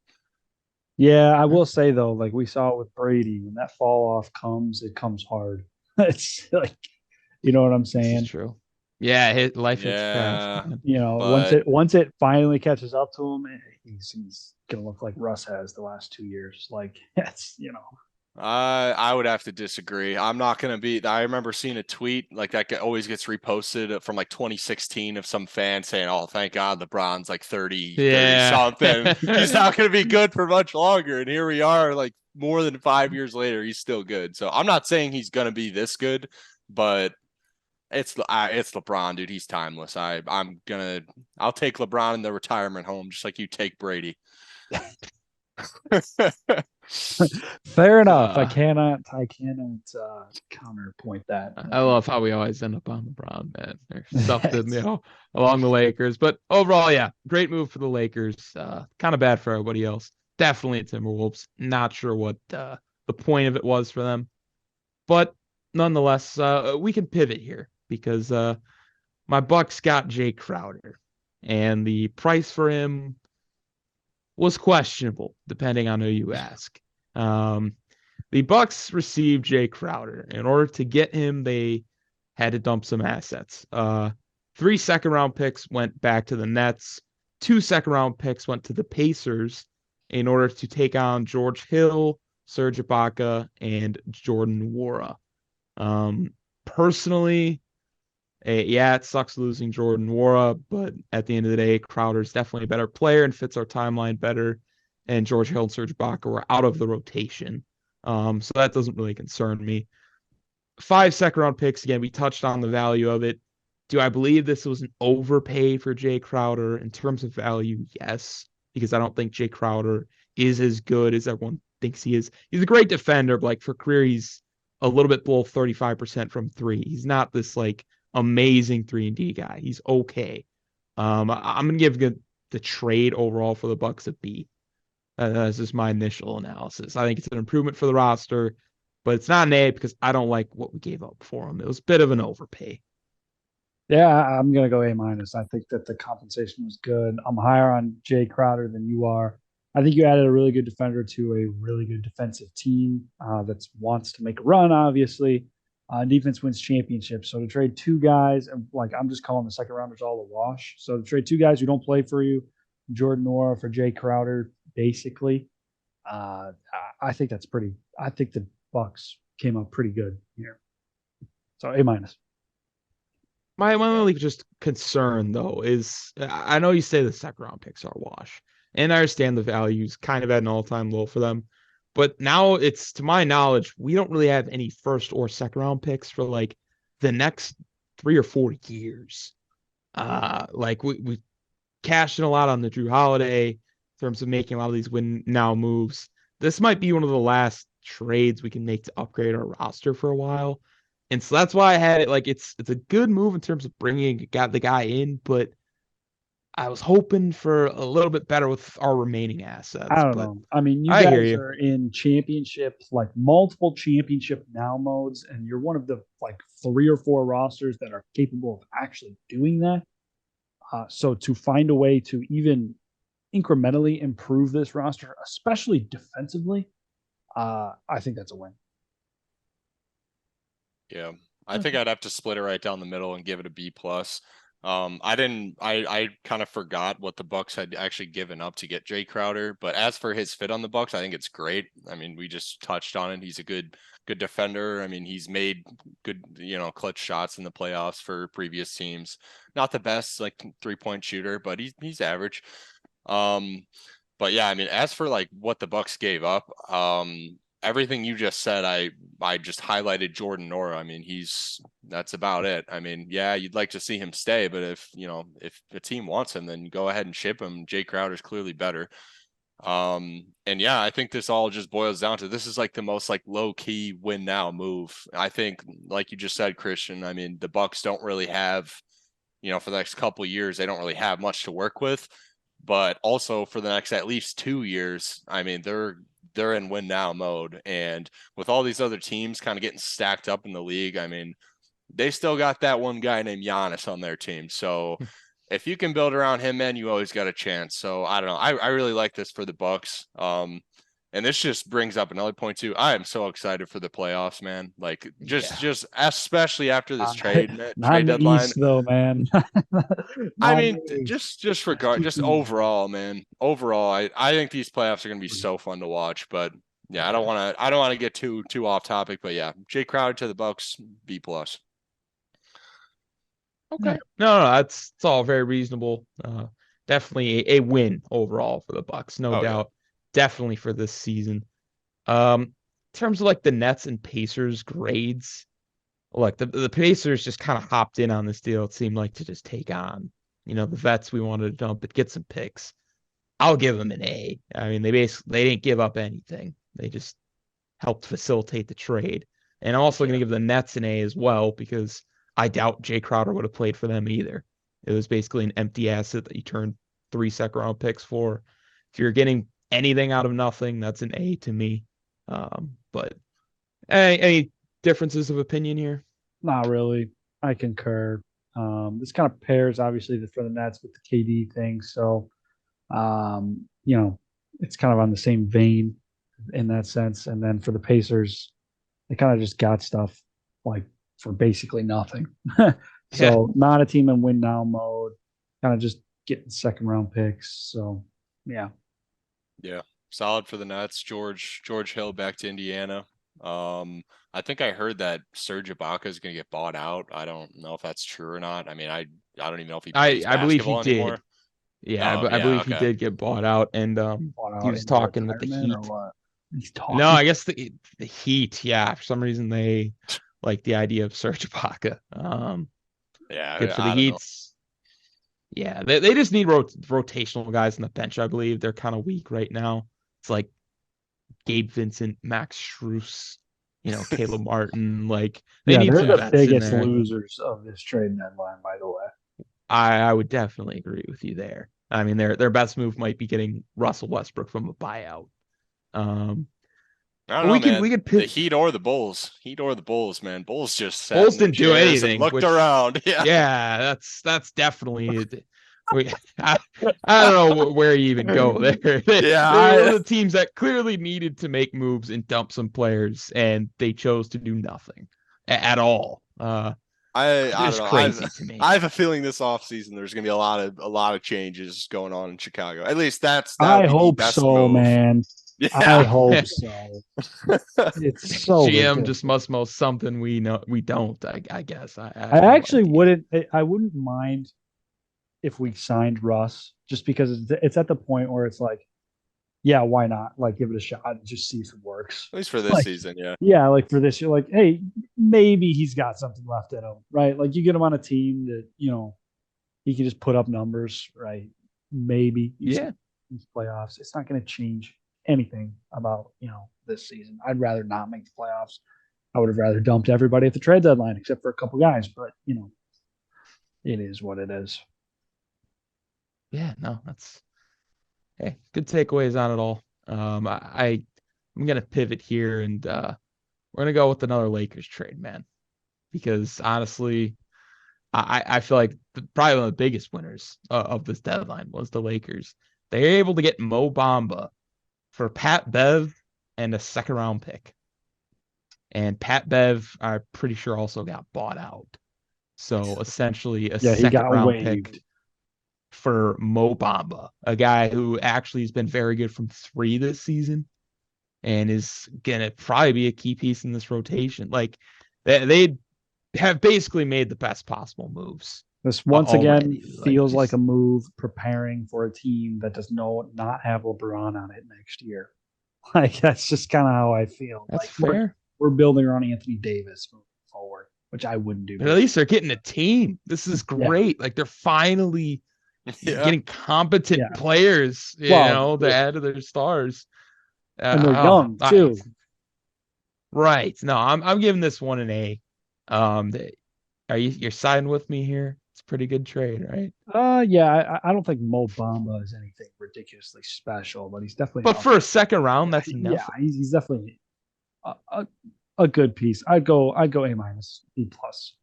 Yeah, I will say though, like we saw it with Brady, when that fall off comes, it comes hard. It's like, you know what I'm saying? It's true. Yeah, his life hits fast. Once it finally catches up to him, he's gonna look like Russ has the last 2 years. Like that's I would have to disagree. I'm not going to be. I remember seeing a tweet like that always gets reposted from like 2016 of some fan saying, "Oh, thank God LeBron's like 30 something. He's not going to be good for much longer." And here we are, like more than 5 years later, he's still good. So I'm not saying he's going to be this good, but it's LeBron, dude. He's timeless. I'll take LeBron in the retirement home, just like you take Brady. Fair enough. I cannot counterpoint that. I love how we always end up on LeBron, man. There's something, along the Lakers. But overall, yeah, great move for the Lakers. Kind of bad for everybody else. Definitely Timberwolves. Not sure what the point of it was for them. But nonetheless, we can pivot here because my Bucks got Jay Crowder. and the price for him was questionable, depending on who you ask. The Bucks received Jay Crowder. In order to get him, they had to dump some assets. 3 second-round picks went back to the Nets. 2 second-round picks went to the Pacers in order to take on George Hill, Serge Ibaka, and Jordan Nwora. Personally, yeah, it sucks losing Jordan Nwora, but at the end of the day, Crowder's definitely a better player and fits our timeline better. And George Hill and Serge Ibaka were out of the rotation. So that doesn't really concern me. 5 second-round picks, again, we touched on the value of it. Do I believe this was an overpay for Jay Crowder in terms of value? Yes, because I don't think Jay Crowder is as good as everyone thinks he is. He's a great defender, but like for career, he's a little bit below 35% from 3. He's not this like amazing 3-and-D guy. He's okay. I'm gonna give the trade overall for the Bucks a B. That's just my initial analysis. I think it's an improvement for the roster, but it's not an A because I don't like what we gave up for him. It was a bit of an overpay. Yeah, I'm gonna go A-. I think that the compensation was good. I'm higher on Jay Crowder than you are. I think you added a really good defender to a really good defensive team that wants to make a run. Obviously, defense wins championships. So to trade 2 guys, and like I'm just calling the second rounders all a wash. So to trade 2 guys who don't play for you, Jordan Nwora for Jay Crowder, basically, I think that's pretty. I think the Bucks came up pretty good here. So A-. My only just concern though is I know you say the second round picks are a wash, and I understand the value's kind of at an all-time low for them, but now it's to my knowledge we don't really have any first or second round picks for like the next 3 or 4 years. Like we cashed in a lot on the Drew Holiday in terms of making a lot of these win now moves. This might be one of the last trades we can make to upgrade our roster for a while. And so that's why I had it like it's a good move in terms of bringing the guy in, but I was hoping for a little bit better with our remaining assets. I don't But know. I mean, you I hear guys you. are in championships, like multiple championship now modes, and you're one of the like 3 or 4 rosters that are capable of actually doing that. So to find a way to even incrementally improve this roster, especially defensively, I think that's a win. Yeah, I think I'd have to split it right down the middle and give it a B plus. I kind of forgot what the Bucks had actually given up to get Jay Crowder, but as for his fit on the Bucks, I think it's great. I mean, we just touched on it. He's a good defender. I mean, he's made good, clutch shots in the playoffs for previous teams. Not the best like 3-point shooter, but he's average. But yeah, I mean, as for like what the Bucks gave up, everything you just said, I just highlighted Jordan Nwora. I mean, that's about it. I mean, yeah, you'd like to see him stay, but if the team wants him, then go ahead and ship him. Jay Crowder's clearly better. And yeah, I think this all just boils down to this is like the most like low key win now move. I think, like you just said, Christian, I mean, the Bucks don't really have, for the next couple of years, they don't really have much to work with. But also for the next at least 2 years, I mean, they're in win now mode. And with all these other teams kind of getting stacked up in the league, I mean, they still got that one guy named Giannis on their team. So if you can build around him, man, you always got a chance. So I don't know. I really like this for the Bucks. And this just brings up another point too. I am so excited for the playoffs, man. Like just especially after this trade Not in the deadline. East, though, man. I mean, just overall, man. Overall, I think these playoffs are gonna be so fun to watch. But yeah, I don't want to get too off topic. But yeah, Jay Crowder to the Bucks, B plus. Okay. No, it's all very reasonable. Definitely a win overall for the Bucks, no doubt. Definitely for this season. In terms of like the Nets and Pacers grades, like the Pacers just kind of hopped in on this deal. It seemed like to just take on, the vets we wanted to dump, but get some picks. I'll give them an A. I mean, they didn't give up anything. They just helped facilitate the trade. And I'm also going to give the Nets an A as well because I doubt Jay Crowder would have played for them either. It was basically an empty asset that you turned 3 second round picks for. If you're getting anything out of nothing, that's an A to me. But any differences of opinion here? Not really. I concur. This kind of pairs, obviously, for the Nets with the KD thing. So, it's kind of on the same vein in that sense. And then for the Pacers, they kind of just got stuff like for basically nothing. So not a team in win now mode, kind of just getting second round picks. So yeah. Yeah. Solid for the Nets. George Hill back to Indiana. I think I heard that Serge Ibaka is going to get bought out. I don't know if that's true or not. I mean, I don't even know if he plays I believe he basketball anymore. did. Yeah, Oh, I believe he okay. did get bought out, and Bought he out was into talking with the retirement or Heat. what? He's talking. No, I guess the Heat. Yeah, for some reason they like the idea of Serge Ibaka. Yeah, Good for the I don't know. Heats. Yeah, they just need rotational guys on the bench. I believe they're kind of weak right now. It's like Gabe Vincent, Max Strus, Caleb Martin. Like they Yeah, need they're some the vets in biggest there. losers of this trade deadline, by the way. I would definitely agree with you there. I mean, their best move might be getting Russell Westbrook from a buyout. I don't know, man. We could The pick. Heat or the Bulls. Heat or the Bulls, man. Bulls just sat Bulls in their didn't do chairs and anything. looked around. Yeah. Yeah, that's definitely. I don't know where you even go there. Yeah, They're one of the teams that clearly needed to make moves and dump some players, and they chose to do nothing at all. I don't know. Crazy to me. I have a feeling this offseason there's going to be a lot of changes going on in Chicago. At least that I would be the hope best so, move. man. Yeah. I hope so. It's so GM ridiculous. just must know something we don't. I guess. I actually wouldn't. I wouldn't mind if we signed Russ, just because it's at the point where it's like, yeah, why not? Like, give it a shot and just see if it works. At least for this season, yeah. Yeah, like for this, you're like, hey, maybe he's got something left in him, right? Like you get him on a team that he can just put up numbers, right? Maybe these playoffs. It's not going to change anything about this season. I'd rather not make the playoffs. I would have rather dumped everybody at the trade deadline except for a couple guys, but it is what it is. Yeah, no, that's good takeaways on it all. I'm gonna pivot here and we're gonna go with another Lakers trade, man, because honestly, I feel like probably one of the biggest winners of this deadline was the Lakers. They were able to get Mo Bamba for Pat Bev and a second round pick. And Pat Bev, I'm pretty sure, also got bought out. So essentially a second round pick for Mo Bamba, a guy who actually has been very good from 3 this season and is going to probably be a key piece in this rotation. Like they have basically made the best possible moves. This once again feels like a move preparing for a team that does not have LeBron on it next year. Like that's just kind of how I feel. That's like, fair. We're building around Anthony Davis moving forward, which I wouldn't do. But at least they're getting a team. This is great. Yeah. Like they're finally getting competent players, to add to their stars. And they're young too. Right. No, I'm giving this one an A. You're siding with me here? It's a pretty good trade, right? Yeah. I don't think Mo Bamba is anything ridiculously special, but he's definitely. But for a second round, that's enough. Yeah, he's definitely a good piece. I'd go A minus, B plus,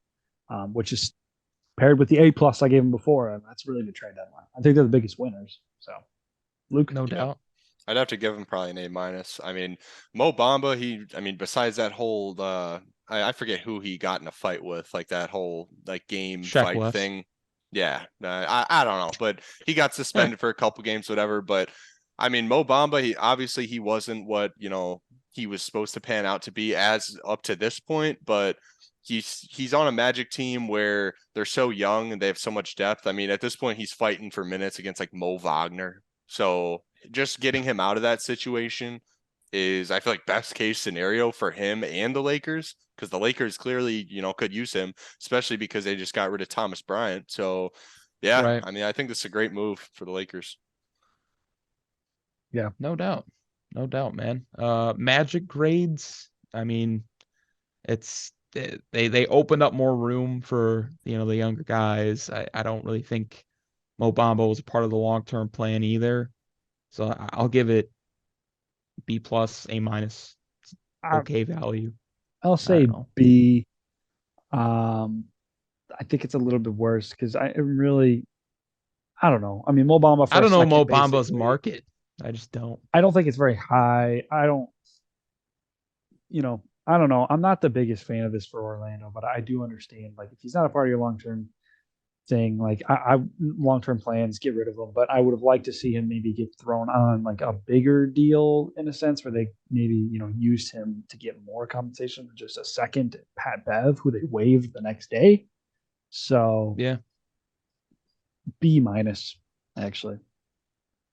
which is paired with the A plus I gave him before, and that's really the trade deadline. I think they're the biggest winners. So, Luke, no doubt. I'd have to give him probably an A minus. I mean, Mo Bamba, besides that whole I forget who he got in a fight with, like that whole game fight thing. Yeah, I don't know, but he got suspended for a couple games, whatever. But I mean, Mo Bamba, he wasn't what he was supposed to pan out to be as up to this point, but he's on a Magic team where they're so young and they have so much depth. I mean, at this point, he's fighting for minutes against like Mo Wagner. So just getting him out of that situation is, I feel like, best case scenario for him and the Lakers, because the Lakers clearly, could use him, especially because they just got rid of Thomas Bryant. So yeah, right. I mean, I think this is a great move for the Lakers. Yeah, no doubt, man. Magic grades. I mean, they opened up more room for the younger guys. I don't really think Mo Bamba was a part of the long-term plan either. So I'll give it B plus, A minus. Okay value. I'll say B. I think it's a little bit worse because I really, I don't know. I mean, Mo Bamba for I a don't know second, Mo Bamba's basically. market. I just don't. I don't think it's very high. I don't, I don't know. I'm not the biggest fan of this for Orlando, but I do understand. Like, if he's not a part of your long term thing, like I long term plans, get rid of him. But I would have liked to see him maybe get thrown on like a bigger deal in a sense where they maybe used him to get more compensation than just a second Pat Bev, who they waived the next day. So Yeah. B minus, actually.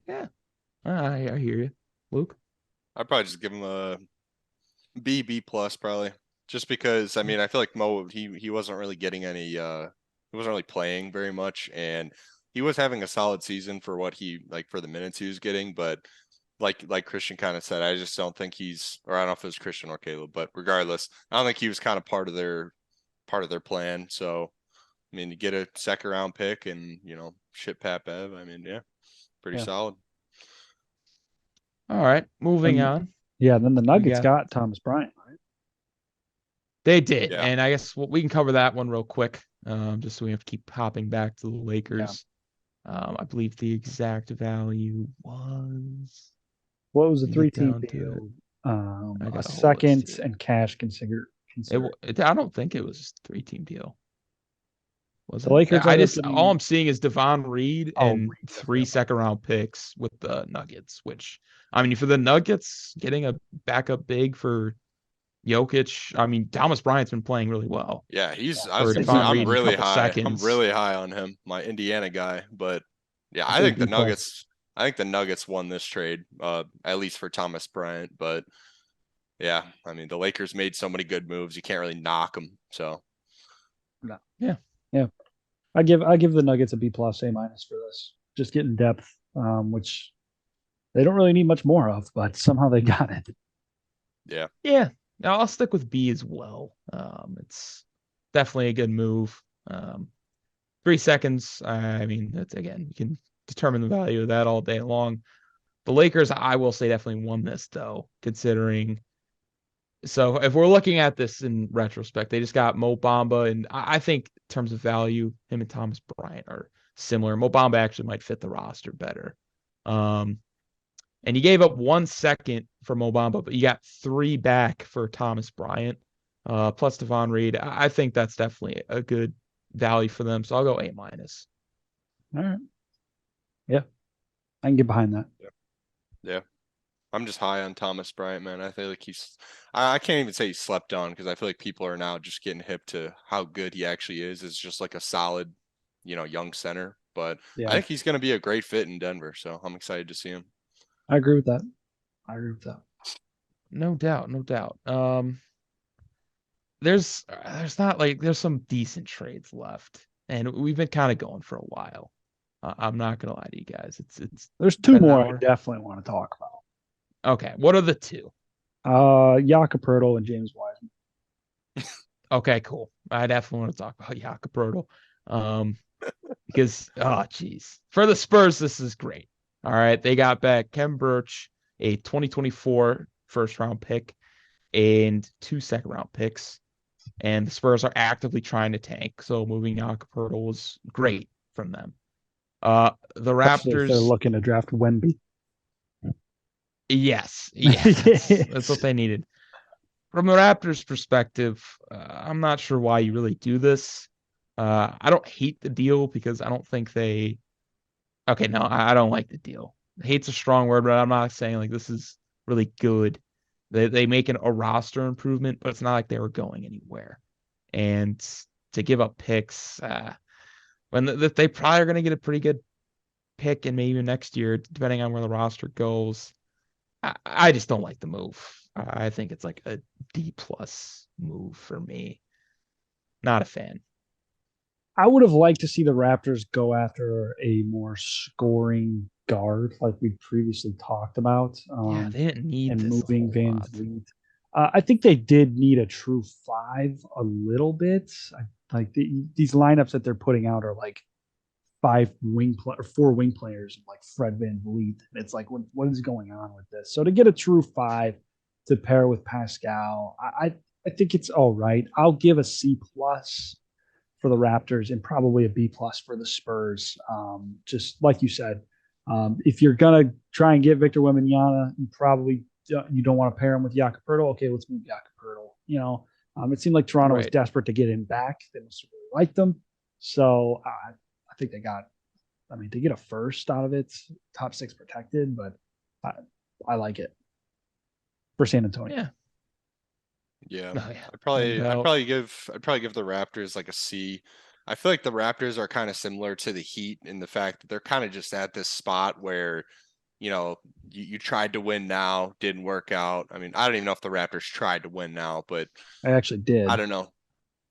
Yeah. I hear you. Luke? I'd probably just give him a B plus probably. Just because I mean I feel like Mo he wasn't really getting any he wasn't really playing very much, and he was having a solid season for what he like for the minutes he was getting, but like Christian kind of said, I just don't think he's, or I don't know if it was Christian or Caleb, but regardless, I don't think he was kind of part of their plan. So I mean, to get a second round pick and ship Pat Bev, I mean, yeah, pretty Yeah. solid. All right. Moving And on. yeah, then the Nuggets got- got Thomas Bryant, right? They did. Yeah. And I guess we can cover that one real quick. Just so we have to keep hopping back to the Lakers. I believe the exact value was What was a Let me get 3-team down to deal? I A got a whole second list here. and cash consider. I don't think it was just a 3-team deal. Was The it? Lakers I ended up just getting. all I'm seeing is Devon Reed and Reed, I 3 forgot about second round picks with the Nuggets, which I mean for the Nuggets getting a backup big for Jokic, I mean Thomas Bryant's been playing really well. Yeah, I For was gonna say Devon Reed I'm in a really couple high. I'm seconds. really high on him, my Indiana guy. But yeah, I I say think the B plus. Nuggets. I think the Nuggets won this trade, at least for Thomas Bryant. But yeah, I mean the Lakers made so many good moves, you can't really knock them. So No. Yeah. I give the Nuggets a B plus, A minus for this. Just getting depth, which they don't really need much more of, but somehow they got it. yeah, Yeah. Now I'll stick with B as well. It's definitely a good move. 3 seconds. I mean, that's again, you can determine the value of that all day long. The Lakers, I will say, definitely won this though, considering. So if we're looking at this in retrospect, they just got Mo Bamba, and I think in terms of value, him and Thomas Bryant are similar. Mo Bamba actually might fit the roster better. And you gave up 1 second for Mo Bamba, but you got 3 back for Thomas Bryant, plus Devon Reed. I think that's definitely a good value for them. So I'll go A minus. All right. Yeah. I can get behind that. yeah. I'm just high on Thomas Bryant, man. I feel like I can't even say he slept on because I feel like people are now just getting hip to how good he actually is. It's just like a solid, young center. But Yeah. I think he's going to be a great fit in Denver. So I'm excited to see him. I agree with that. No doubt, no doubt. There's some decent trades left, and we've been kind of going for a while. I'm not gonna lie to you guys. There's 2 been an more I hour. definitely want to talk about. Okay, what are the 2? Jakob Poeltl and James Wiseman. Okay, cool. I definitely want to talk about Jakob Poeltl. Because geez, for the Spurs, this is great. All right, they got back Khem Birch, a 2024 first round pick, and 2 second round picks. And the Spurs are actively trying to tank. So moving Jakob Poeltl was great from them. The Especially if they're Raptors, looking to draft Wemby. yes, that's what they needed. From the Raptors' perspective, I'm not sure why you really do this. I don't hate the deal because I don't think they. Okay, no, I don't like the deal. Hate's a strong word, but I'm not saying like this is really good. They make a roster improvement, but it's not like they were going anywhere. And to give up picks, when they probably are going to get a pretty good pick, and maybe next year, depending on where the roster goes. I just don't like the move. I think it's like a D plus move for me. Not a fan. I would have liked to see the Raptors go after a more scoring guard, like we previously talked about. Yeah, they didn't need and this moving a whole Van lot. Vliet. I think they did need a true 5 a little bit. These lineups that they're putting out are like 4 wing players, like Fred Van Vliet. And it's like, what is going on with this? So to get a true 5 to pair with Pascal, I think it's all right. I'll give a C plus for the Raptors and probably a B+ for the Spurs. Just like you said, if you're gonna try and get Victor Wembanyama, you don't want to pair him with Jakob Poeltl. Okay, let's move Jakob Poeltl. It seemed like Toronto was desperate to get him back. They must have really liked him. So I think they get a first out of it, top 6 protected, but I like it for San Antonio. Yeah. Yeah. I'd probably give the Raptors like a C. I feel like the Raptors are kind of similar to the Heat in the fact that they're kind of just at this spot where, you tried to win now, didn't work out. I mean, I don't even know if the Raptors tried to win now, but I actually did. I don't know.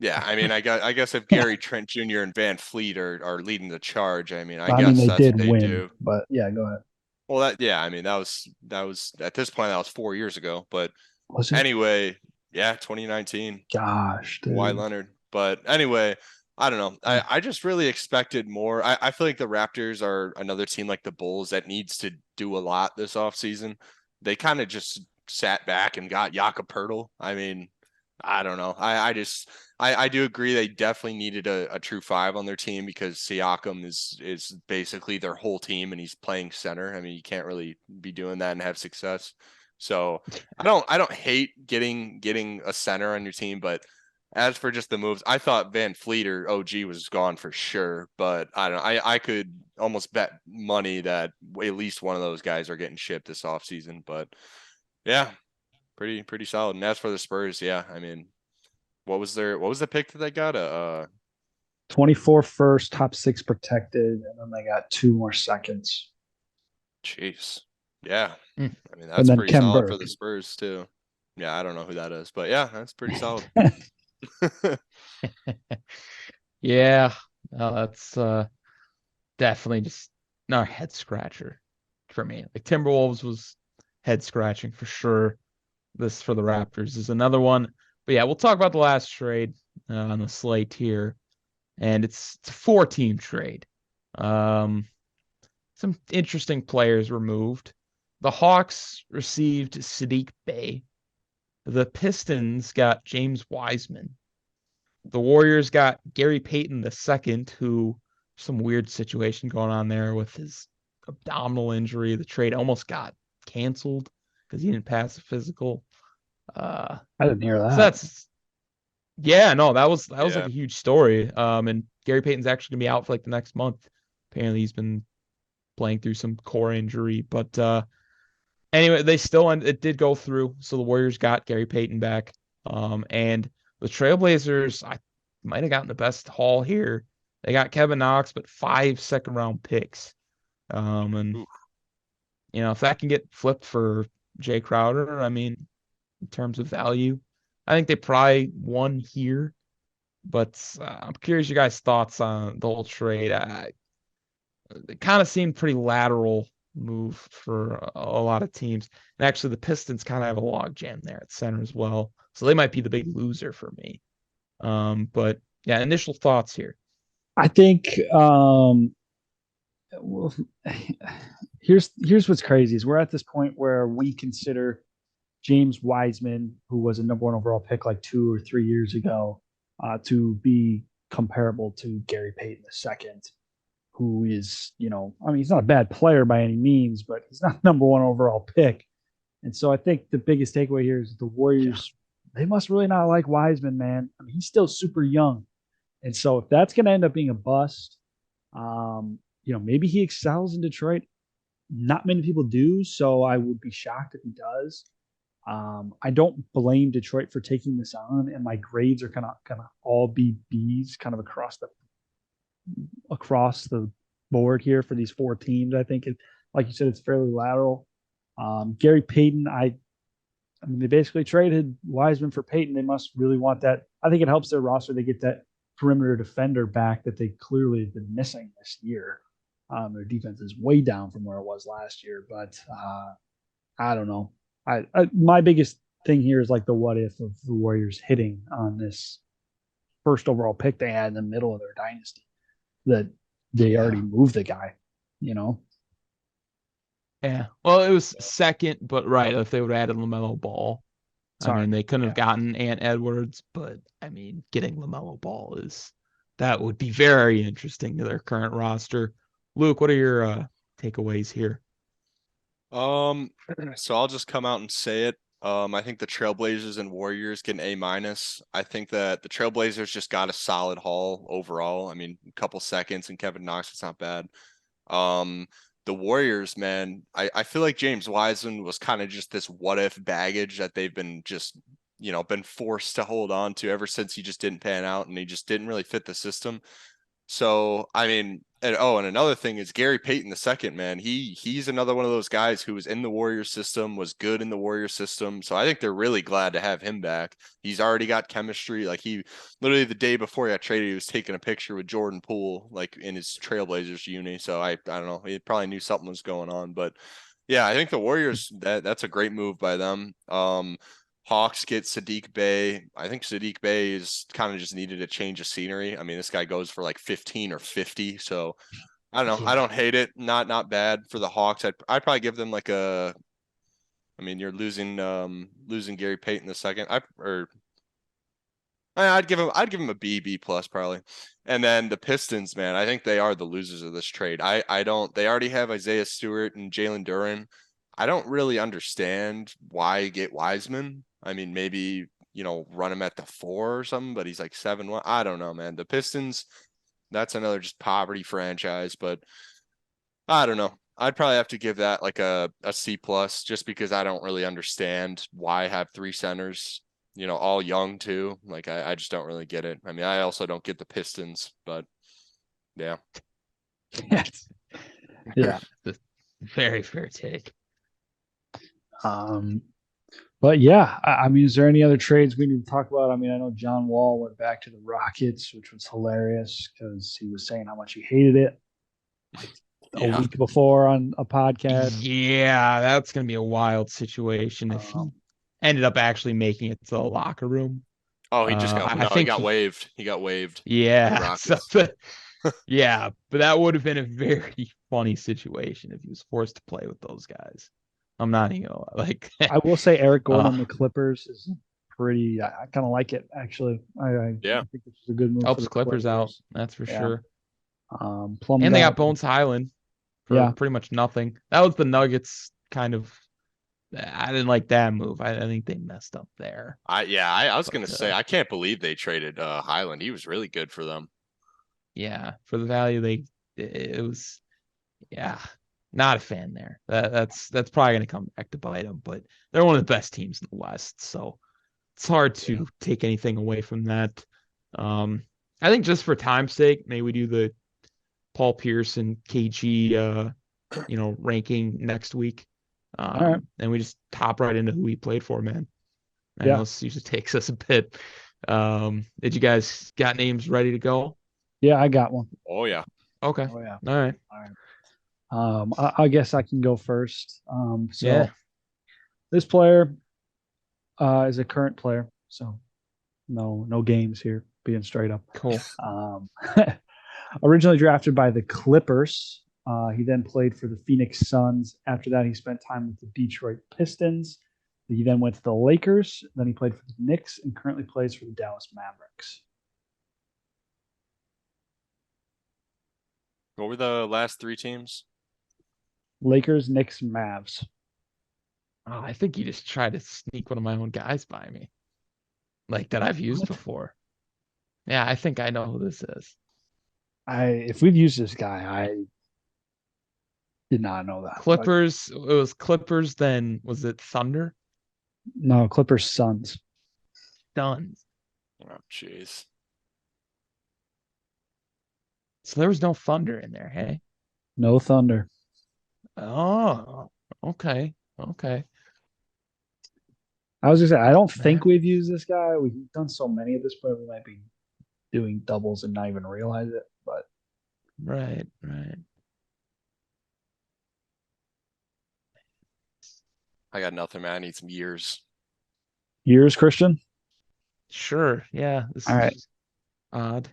Yeah, I mean, I guess if Gary Trent Jr. and Van Fleet are leading the charge, I mean, I guess they that's did what they win, do. But yeah, go ahead. Well, I mean, that was at this point that was 4 years ago. But was it? Anyway, yeah, 2019. Gosh, dude. Kawhi Leonard. But anyway, I don't know. I just really expected more. I feel like the Raptors are another team like the Bulls that needs to do a lot this offseason. They kind of just sat back and got Jakob Poeltl. I mean, I don't know. I do agree they definitely needed a true 5 on their team because Siakam is basically their whole team and he's playing center. I mean, you can't really be doing that and have success. So I don't hate getting a center on your team, but as for just the moves, I thought Van Fleet or OG was gone for sure, but I don't know. I could almost bet money that at least one of those guys are getting shipped this offseason, but yeah, pretty solid. And as for the Spurs, yeah, I mean, what was the pick that they got? 24 first, top 6 protected, and then they got 2 more seconds. Jeez. Yeah. I mean, that's pretty solid for the Spurs too. Yeah, I don't know who that is, but yeah, that's pretty solid. Yeah, no, that's definitely just not a head scratcher for me. Like Timberwolves was head scratching for sure. This for the Raptors is another one. But yeah, we'll talk about the last trade on the slate here. And it's a 4-team trade. Some interesting players were moved. The Hawks received Sadiq Bey. The Pistons got James Wiseman. The Warriors got Gary Payton II, who some weird situation going on there with his abdominal injury. The trade almost got canceled because he didn't pass the physical. I didn't hear that. So that was like a huge story. And Gary Payton's actually gonna be out for like the next month. Apparently he's been playing through some core injury, but anyway, it did go through. So the Warriors got Gary Payton back. And the Trailblazers, I might have gotten the best haul here. They got Kevin Knox, but 5 second-round picks. And if that can get flipped for Jay Crowder, I mean, in terms of value, I think they probably won here. But I'm curious your guys' thoughts on the whole trade. It kind of seemed pretty lateral move for a lot of teams. And actually, the Pistons kind of have a log jam there at center as well. So they might be the big loser for me. But yeah, initial thoughts here. I think here's what's crazy is we're at this point where we consider James Wiseman, who was a number 1 overall pick like 2 or 3 years ago, to be comparable to Gary Payton II, who is, he's not a bad player by any means, but he's not number 1 overall pick. And so I think the biggest takeaway here is the Warriors, they must really not like Wiseman, man. I mean, he's still super young. And so if that's going to end up being a bust, maybe he excels in Detroit. Not many people do, so I would be shocked if he does. I don't blame Detroit for taking this on, and my grades are kind of all be Bs, kind of across the board here for these 4 teams. I think like you said, it's fairly lateral. Gary Payton, I mean, they basically traded Wiseman for Payton. They must really want that. I think it helps their roster. They get that perimeter defender back that they clearly have been missing this year. Their defense is way down from where it was last year, but I don't know. My biggest thing here is like the what if of the Warriors hitting on this first overall pick they had in the middle of their dynasty, that they already moved the guy, Yeah. Well, it was second, but right, if they would have added LaMelo Ball. I mean, they couldn't have gotten Ant Edwards, but I mean, getting LaMelo Ball is That would be very interesting to their current roster. Luke, what are your takeaways here? So I'll just come out and say it. I think the Trailblazers and Warriors get an A-. I think that the Trailblazers just got a solid haul overall. I mean, a couple seconds and Kevin Knox was not bad. The Warriors, man, I feel like James Wiseman was kind of just this what if baggage that they've been just, been forced to hold on to ever since he just didn't pan out and he just didn't really fit the system. So, I mean, and another thing is Gary Payton the second, man. He's another one of those guys who was in the Warriors system, was good in the Warriors system. So I think they're really glad to have him back. He's already got chemistry. Like he literally the day before he got traded, he was taking a picture with Jordan Poole, like in his Trailblazers uni. So I don't know. He probably knew something was going on. But yeah, I think the Warriors, that's a great move by them. Hawks get Sadiq Bey. I think Sadiq Bey is kind of just needed a change of scenery. I mean, this guy goes for like 15 or 50. So I don't know. I don't hate it. Not bad for the Hawks. I'd probably give them like a. I mean, you're losing Gary Payton the second. I'd give him a B plus probably. And then the Pistons, man, I think they are the losers of this trade. I don't. They already have Isaiah Stewart and Jalen Duren. I don't really understand why get Wiseman. I mean, maybe, run him at the 4 or something, but he's like 7-1. I don't know, man. The Pistons, that's another just poverty franchise, but I don't know. I'd probably have to give that like a C plus just because I don't really understand why have 3 centers, all young too. Like I just don't really get it. I mean, I also don't get the Pistons, but yeah. Yeah. Very fair take. But yeah, I mean, is there any other trades we need to talk about? I mean, I know John Wall went back to the Rockets, which was hilarious because he was saying how much he hated it a week before on a podcast. Yeah, that's gonna be a wild situation if he ended up actually making it to the locker room. Oh, he just got he got waived. He got waived. Yeah. Yeah, but that would have been a very funny situation if he was forced to play with those guys. I'm not even like. I will say Eric Gordon on the Clippers is pretty. I kind of like it actually. I think this is a good move. Helps Clippers out. That's for sure. And they got Bones Highland for pretty much nothing. That was the Nuggets kind of. I didn't like that move. I think they messed up there. I was gonna say I can't believe they traded Highland. He was really good for them. Yeah, for the value it was. Yeah. Not a fan there. That's probably going to come back to bite them, but they're one of the best teams in the West, so it's hard to take anything away from that. I think just for time's sake, maybe we do the Paul Pierce and KG, ranking next week, and we just hop right into who he played for, man. I know this usually takes us a bit. Did you guys got names ready to go? Yeah, I got one. Oh yeah. Okay. Oh yeah. All right. I guess I can go first. This player is a current player, so no games here, being straight up. Cool. Originally drafted by the Clippers, he then played for the Phoenix Suns. After that, he spent time with the Detroit Pistons. He then went to the Lakers. Then he played for the Knicks and currently plays for the Dallas Mavericks. What were the last 3 teams? Lakers, Knicks, Mavs. Oh, I think you just tried to sneak one of my own guys by me, like that I've used before. Yeah, I think I know who this is. If we've used this guy, I did not know that. Clippers. It was Clippers. Then was it Thunder? No, Clippers, Suns. Suns. Oh, jeez. So there was no Thunder in there, hey? No Thunder. Oh, okay. Okay. I was gonna say, I don't think we've used this guy. We've done so many of this, but we might be doing doubles and not even realize it. But right. I got nothing, man. I need some years. Years, Christian? Sure. Yeah. This All is right. Odd.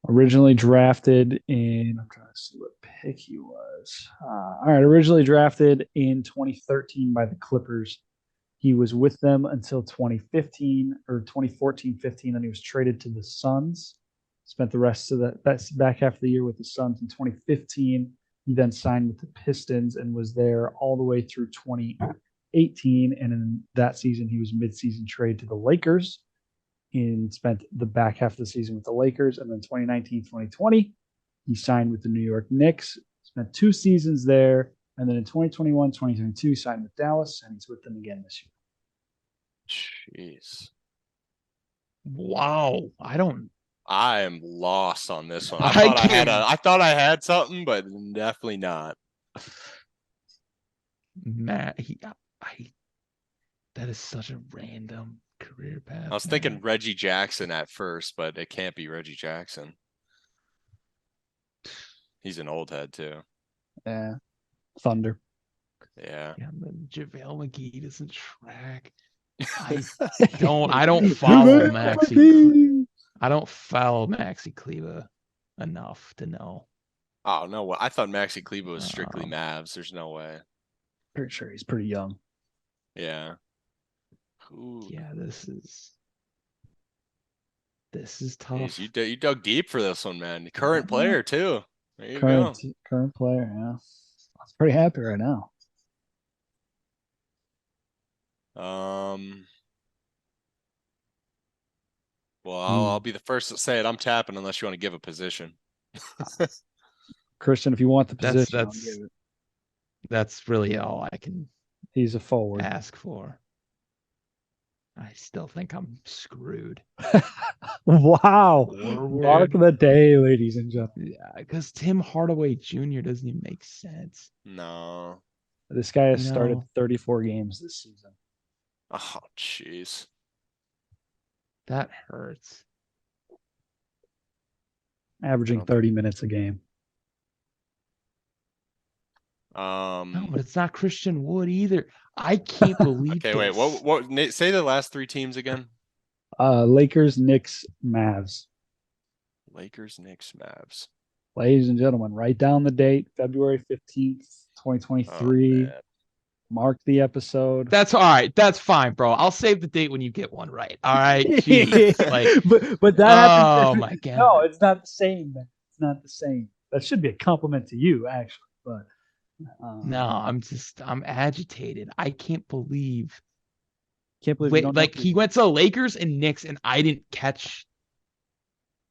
Originally drafted in, I'm trying to see what pick he was. All right. Originally drafted in 2013 by the Clippers. He was with them until 2015 or 2014-15. Then he was traded to the Suns. Spent the rest of that back half of the year with the Suns in 2015. He then signed with the Pistons and was there all the way through 2018. And in that season, he was midseason trade to the Lakers and spent the back half of the season with the Lakers. And then 2019, 2020, he signed with the New York Knicks, spent 2 seasons there. And then in 2021, 2022, signed with Dallas, and he's with them again this Jeez. year. Wow. I am lost on this one. I thought I had something, but definitely not. Matt, that is such a random career path. I was thinking Reggie Jackson at first, but it can't be Reggie Jackson. He's an old head too. Yeah. Thunder. Yeah. Yeah, but JaVale McGee doesn't track. I don't follow Maxi. I don't follow Maxi Kleber enough to know. Oh no! I thought Maxi Kleber was strictly Mavs. There's no way. Pretty sure he's pretty young. Yeah. Ooh. Yeah, this is tough. Jeez, you dug deep for this one, man. Current player too. There you Current player. Yeah, I was pretty happy right now. Well, I'll be the first to say it. I'm tapping unless you want to give a position. Christian, if you want the position, I'll give it. That's really all I can. He's a forward. Ask for. I still think I'm screwed. Wow. Mark of the day, ladies and gentlemen. Yeah, because Tim Hardaway Jr. doesn't even make sense. No. This guy has started 34 games this season. Oh, jeez. That hurts. Averaging 30 minutes a game. No, but it's not Christian Wood either. I can't believe Okay, wait. What Nate, say the last 3 teams again? Lakers, Knicks, Mavs. Lakers, Knicks, Mavs. Ladies and gentlemen, write down the date, February 15th, 2023. Mark the episode. That's all right. That's fine, bro. I'll save the date when you get one right. All right. Jeez. but that happens. Oh my god. No, it's not the same. It's not the same. That should be a compliment to you, actually. But no, I'm agitated. I can't believe. Wait, like he went to Lakers and Knicks, and I didn't catch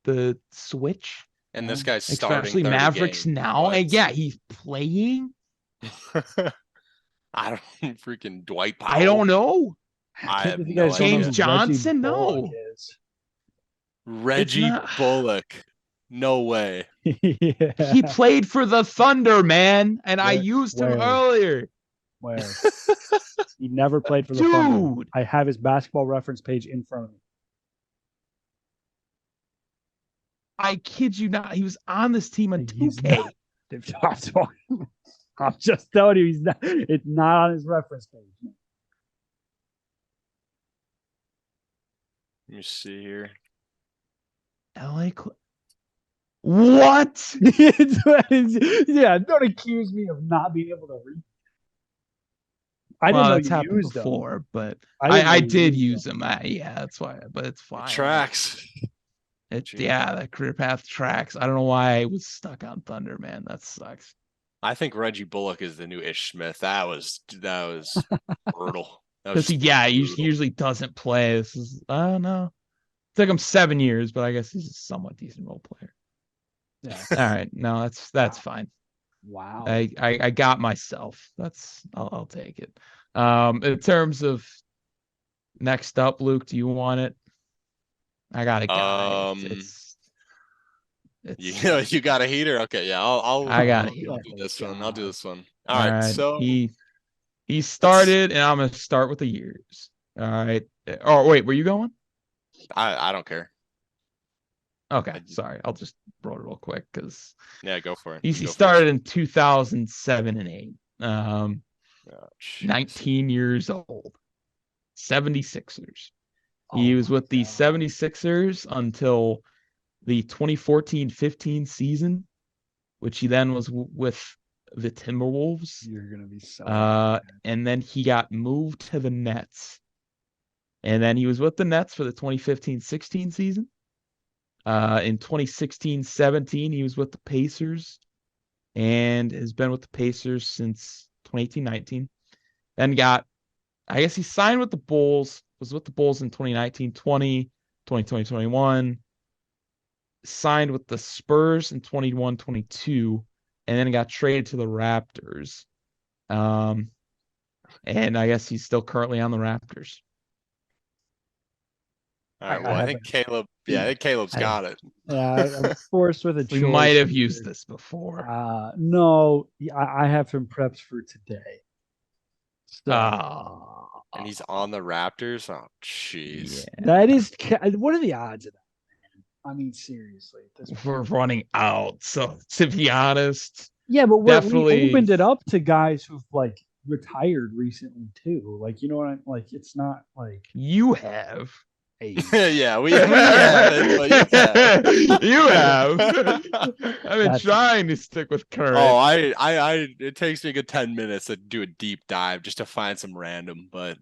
the switch. And this guy's starting, especially Mavericks games. Now. And yeah, he's playing. I don't freaking Dwight Powell. I don't know. I have no James idea. Johnson. No. Reggie Bullock. No way. Yeah. He played for the Thunder, man, and I used him earlier. Where? He never played for the Thunder. I have his basketball reference page in front of me. I kid you not. He was on this team on 2K. I'm just telling you, he's not. It's not on his reference page. Let me see here. What? Yeah, don't accuse me of not being able to read. I didn't know you used before, them. but I did use them. Yeah, that's why. But it's fine. It tracks. The career path tracks. I don't know why I was stuck on Thunder, man. That sucks. I think Reggie Bullock is the new Ish Smith. That was brutal. He usually doesn't play. This is no. It took him 7 years, but I guess he's a somewhat decent role player. Yeah. All right. No, that's fine. Wow. I got myself. I'll take it. In terms of next up, Luke, do you want it? I got a guy. You got a heater? Okay, yeah. I'll do this one. I'll do this one. All right. So he started, and I'm gonna start with the years. All right. Oh wait, were you going? I don't care. Okay, sorry. I'll just roll it real quick because go for it. He started in 2007 and 8. 19 years old. 76ers. He was with the 76ers until the 2014-15 season, which he then was with the Timberwolves. You're gonna be so and then he got moved to the Nets. And then he was with the Nets for the 2015-16 season. In 2016-17, he was with the Pacers and has been with the Pacers since 2018-19. Then I guess he signed with the Bulls, was with the Bulls in 2019-20, 2020-21, signed with the Spurs in 21-22, and then got traded to the Raptors. And I guess he's still currently on the Raptors. All right. Well, I think Caleb. Yeah, I think Caleb's got it. Yeah, I'm forced with a choice. We might have used this before. No, I have him prepped for today. So, and he's on the Raptors. Oh, jeez. Yeah. That is. What are the odds of that? I mean, seriously, we're running out. So to be honest, yeah, but definitely we opened it up to guys who've like retired recently too. Like, you know what I'm like? It's not like you have. Yeah, we haven't, but you have. I've been trying to stick with current. Oh, it takes me a good 10 minutes to do a deep dive just to find some random, but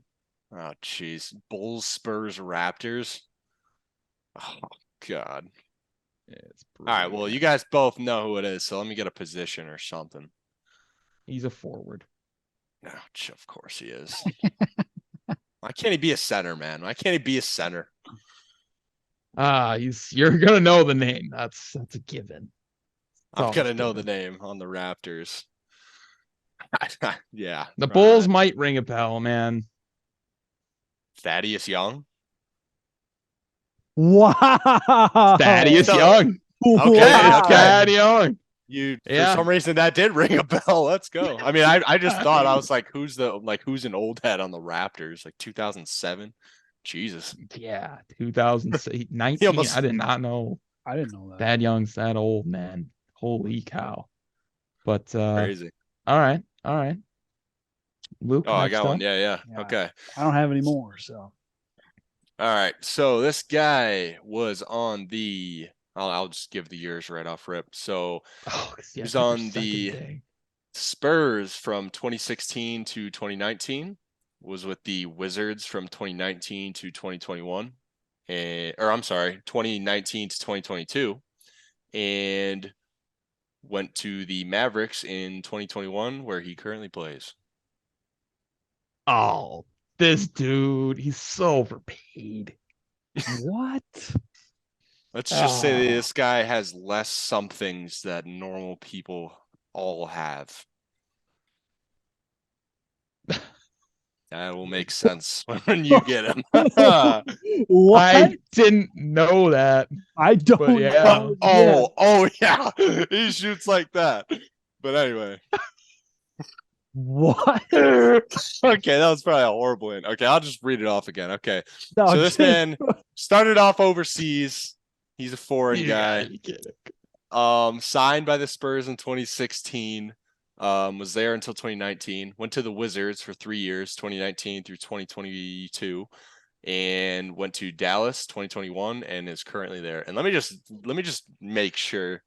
oh jeez. Bulls, Spurs, Raptors. Oh God. Yeah, all right, well, you guys both know who it is, so let me get a position or something. He's a forward. Oh, of course he is. Why can't he be a center, man? Why can't he be a center? You're gonna know the name. That's a given. I'm gonna know the name on the Raptors. Yeah. The Bulls might ring a bell, man. Thaddeus Young. Wow. Thaddeus Young. Okay, wow. Thaddeus Young. For some reason that did ring a bell. Let's go. I mean, I just thought, I was like, who's an old head on the Raptors? Like 2007. Jesus. Yeah, 2019. I did not know. I didn't know that. Thad Young's that old, man. Holy cow. But crazy. All right. Luke. Oh, I got one. Yeah. Okay. I don't have any more, so. All right. So this guy was on the I'll just give the years right off rip. So he was on the Spurs from 2016 to 2019, was with the Wizards from 2019 to 2021, or I'm sorry, 2019 to 2022, and went to the Mavericks in 2021, where he currently plays. Oh, this dude, he's so overpaid. What? Let's just say this guy has less somethings that normal people all have. That will make sense when you get him. What? I didn't know that. I don't know. Oh yeah. He shoots like that. But anyway. What? Okay, that was probably a horrible one. Okay, I'll just read it off again. Okay. So this man started off overseas. He's a foreign guy. Signed by the Spurs in 2016. Was there until 2019. Went to the Wizards for 3 years, 2019 through 2022, and went to Dallas 2021 and is currently there. And let me just make sure.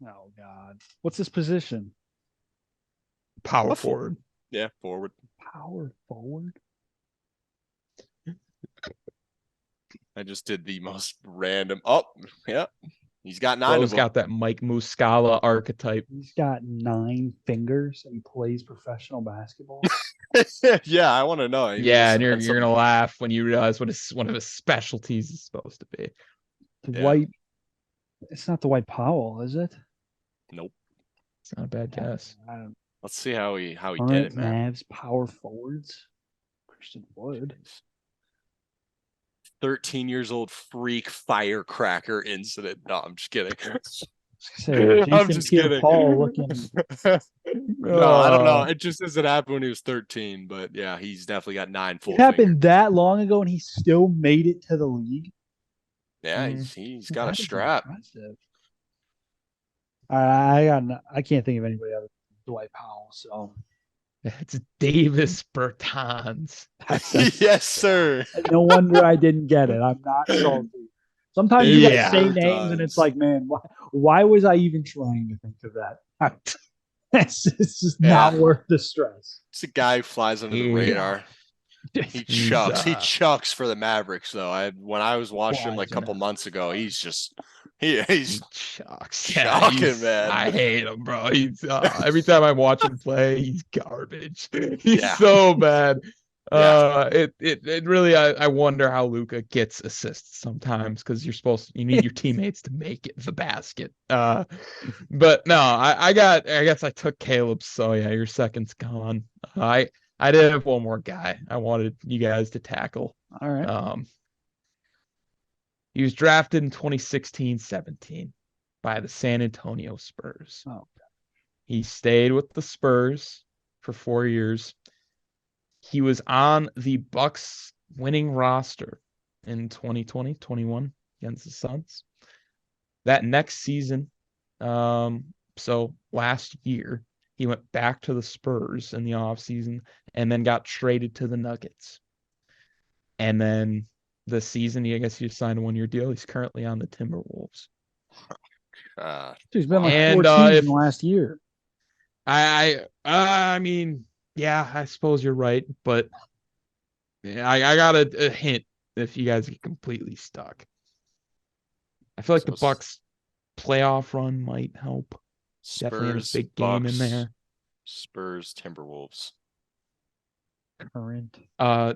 Oh God. What's his position? Power forward. Yeah, forward. Power forward. I just did the most random. Oh, yeah. He's got 9 Bro's got that Mike Muscala archetype. He's got 9 fingers and he plays professional basketball. Yeah, I want to know. Yeah, and you're gonna laugh when you realize what one of his specialties is supposed to be. Dwight. It's not Dwight Powell, is it? Nope. It's not a bad guess. Let's see how he did it, man. Mavs power forwards. Christian Wood. 13 years old freak firecracker incident. No, I'm just kidding. I'm just kidding. Paul looking. No, I don't know. It just doesn't happen when he was 13, but yeah, he's definitely got 9 full. It happened that long ago, and he still made it to the league. Yeah, he's got a strap. I can't think of anybody other than Dwight Powell. So it's Davis Bertans. Yes, sir. No wonder I didn't get it. I'm not salty. Sometimes you gotta say names, and it's like, man, why was I even trying to think of that? It's just not worth the stress. It's a guy who flies under the radar. He He's, chucks for the Mavericks though. When I was watching him like a couple months ago, he's he chucks. Yeah, shocking, man. I hate him, bro. He's every time I watch him play, he's garbage. He's Yeah. so bad. Yeah. It really I wonder how Luka gets assists sometimes because you need your teammates to make it the basket. But no, I guess I took Caleb. So yeah, your second's gone. I did have one more guy I wanted you guys to tackle. All right. He was drafted in 2016-17 by the San Antonio Spurs. Oh, He stayed with the Spurs for 4 years. He was on the Bucks winning roster in 2020-21 against the Suns. That next season, so last year, he went back to the Spurs in the offseason and then got traded to the Nuggets. And then this season, I guess he signed a 1-year deal. He's currently on the Timberwolves. He's been like And, 4 teams in the last year. I mean, yeah, I suppose you're right, but yeah, I got a hint if you guys get completely stuck. I feel like the Bucks playoff run might help. Definitely had a big game in there. Spurs, Timberwolves. Current.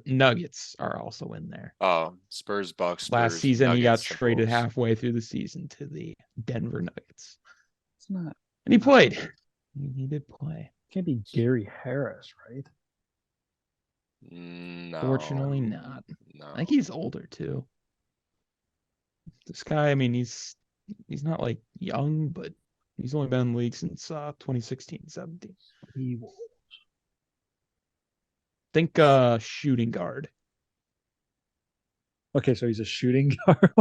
Nuggets are also in there. Oh, Spurs, Bucks. Last season, Nuggets, he got traded Timberwolves. halfway through the season to the Denver Nuggets. It's not. And he played. He did play. Can't be Gary Harris, right? No. Fortunately, not. No. I think he's older too. This guy, I mean, he's not like young, but he's only been in the league since 2016-17. Think shooting guard. Okay, so he's a shooting guard.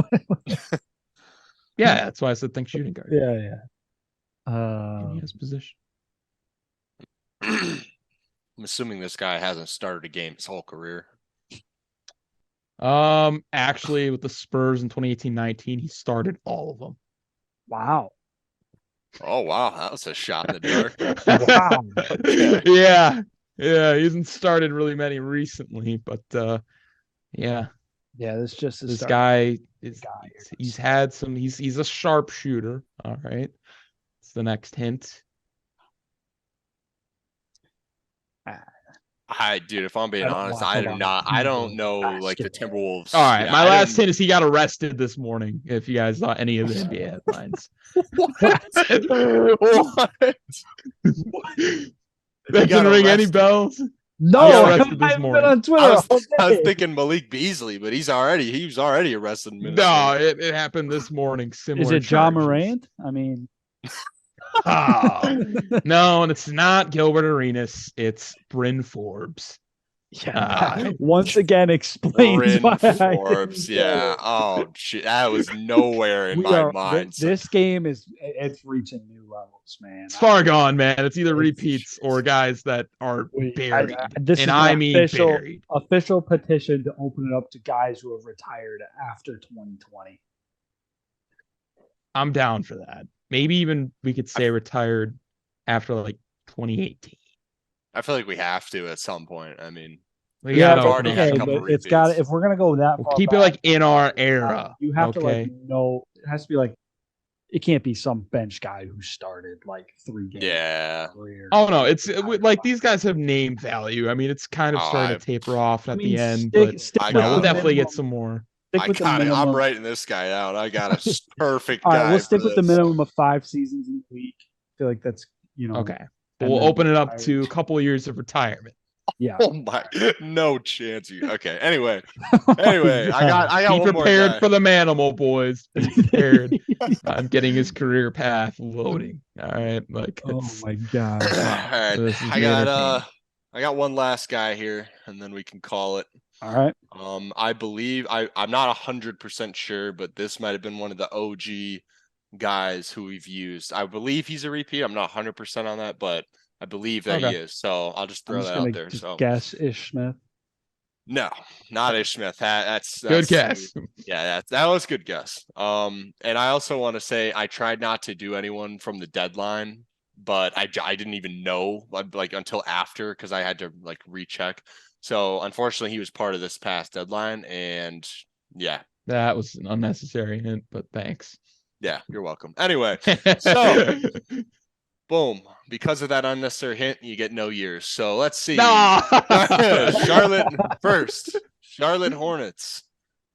Yeah, that's why I said think shooting guard. Yeah. Give me his position. I'm assuming this guy hasn't started a game his whole career. Actually, with the Spurs in 2018-19, he started all of them. Wow. Oh wow, that was a shot in the dark. Wow. Yeah, he hasn't started really many recently, but yeah. Yeah, this guy is he's had some. He's a sharp shooter. All right, it's the next hint. Dude, if I'm being honest, I don't know like the Timberwolves. All right, my last hint is he got arrested this morning. If you guys saw any of the NBA headlines. What? That didn't ring any bells. No, I haven't been on Twitter. I was thinking Malik Beasley, but he was already arrested in Minnesota. No, it happened this morning. Similar. Is it Ja Morant? I mean, no, and it's not Gilbert Arenas. It's Bryn Forbes. Yeah. Once again, explains why Forbes. Yeah. Oh shit, that was nowhere in my mind. This game it's reaching new levels, man. It's far gone, man. It's either repeats or guys that are buried. This is I mean buried. Official petition to open it up to guys who have retired after 2020. I'm down for that. Maybe even we could say retired after like 2018. I feel like we have to at some point. I mean, we already had a couple it's got if we're gonna go that far keep back, it like in our era. You have to like know it has to be like it can't be some bench guy who started like 3 games. Yeah. Oh no, it's like these guys have name value. I mean, it's kind of starting to taper off at the end, but we'll definitely get some more. I'm writing this guy out. I got a perfect All guy. right, we'll stick with the minimum of 5 seasons in the league. I feel like that's okay. We'll open it up to a couple of years of retirement. Yeah. Oh my, no chance. Okay. Anyway, I got. Be one prepared more for the manimal, boys. Be prepared. I'm getting his career path loading. All right, like. Oh my god. All right, I got one last guy here, and then we can call it. All right. I believe I'm not 100% sure, but this might have been one of the OG guys who we've used. I believe he's a repeat. I'm not 100% on that, but I believe that he is. So I'll just throw that out there. So guess Ish Smith. No, not Ish Smith. That's good guess. Yeah, that was a good guess. And I also want to say I tried not to do anyone from the deadline, but I didn't even know like until after because I had to like recheck. So unfortunately, he was part of this past deadline, and yeah, That was an unnecessary hint, but thanks. yeah, you're welcome. Anyway, so boom, because of that unnecessary hint, you get no years. So let's see. No! Charlotte first, Charlotte Hornets.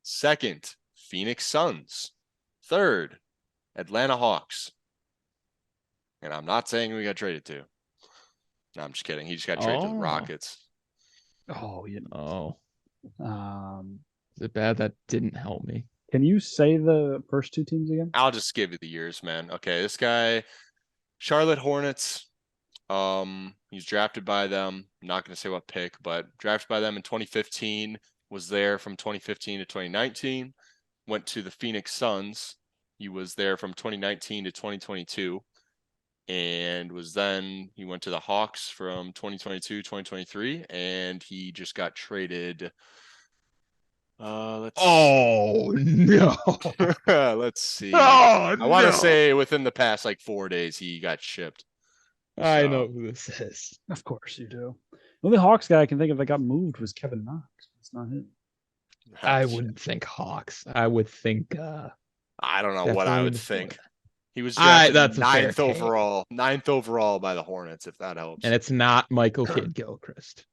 Second, Phoenix Suns. Third, Atlanta Hawks. And I'm not saying we got traded to. No, I'm just kidding. He just got traded to the Oh. Rockets. Oh, yeah. Oh, Um, is it bad? That didn't help me. can you say the first two teams again? I'll just give you the years, man. Okay, this guy, Charlotte Hornets. He's drafted by them. I'm not going to say what pick, but drafted by them in 2015. Was there from 2015 to 2019. Went to the Phoenix Suns. He was there from 2019 to 2022. And he went to the Hawks from 2022, 2023, and he just got traded. Oh no! Let's see. Oh, I want to no. say within the past 4 days he got shipped. I So- know who this is. Of course you do. The only Hawks guy I can think of that got moved was Kevin Knox. It's not him. I wouldn't think Hawks. I would think I don't know what I definitely would the think. Florida. He was drafted That's a fair ninth take. overall, 9th overall by the Hornets, if that helps. And it's not Michael Kidd Gilchrist.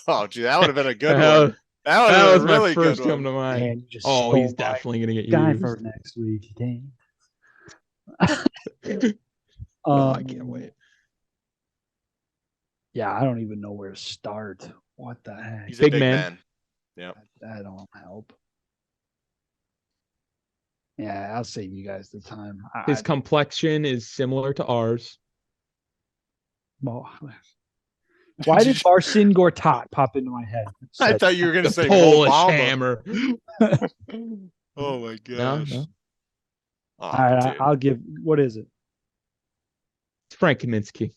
Oh, gee, that would have been a good That one. That would That have was been a really my first good come one. to mind. Man, you just Oh, stole he's my definitely gonna get guy used. for next week. Dang. Oh, I can't wait. Yeah, I don't even know where to start. What the heck? He's a Big big man. man. That don't help. Yeah, I'll save you guys the time. His complexion is similar to ours. Well, why did Marcin Gortat pop into my head? I thought you were going The to say Polish Obama. hammer. Oh my No, gosh. no. Oh, All right, dude. I'll give. What is it? It's Frank Kaminsky.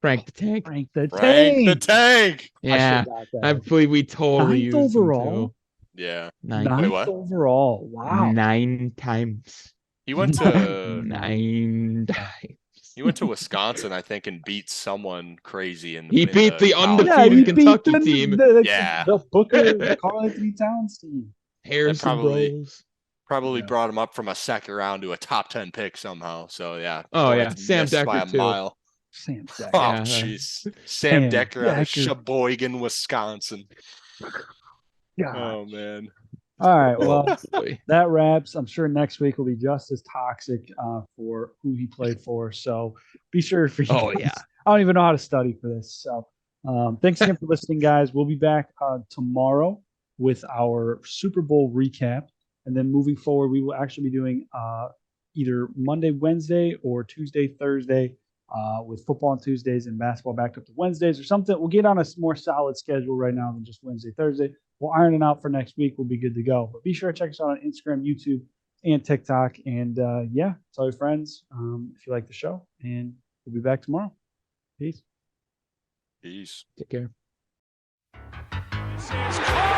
Frank the Tank. Frank the Frank the Tank. Tank. Yeah, I believe we totally Ninth used him overall? too. Yeah. Nine, Wait, what? overall. Wow. 9 times. He went to 9 times. he went to Wisconsin, I think, and beat someone crazy in He beat the college. undefeated Yeah, he beat Kentucky team. The Booker Carl Anthony Towns team. Harrison probably- Bros. Probably Yeah. brought him up from a second round to a top 10 pick somehow. So yeah. Oh, yeah. Hornets Sam missed by Decker, a too. mile. Sam Decker. Oh Yeah. jeez. Sam Sam Decker out of Decker. Sheboygan, Wisconsin. God. Oh man. All right. Well, Boy. that wraps. I'm sure next week will be just as toxic for who he played for. So be sure for you. Oh, guys. yeah. I don't even know how to study for this. So thanks again for listening, guys. We'll be back tomorrow with our Super Bowl recap. And then moving forward, we will actually be doing either Monday, Wednesday, or Tuesday, Thursday, with football on Tuesdays and basketball back up to Wednesdays or something. We'll get on a more solid schedule right now than just Wednesday, Thursday. We'll iron it out for next week. We'll be good to go. But be sure to check us out on Instagram, YouTube, and TikTok. And yeah, tell your friends if you like the show. And we'll be back tomorrow. Peace. Peace. Take care. This is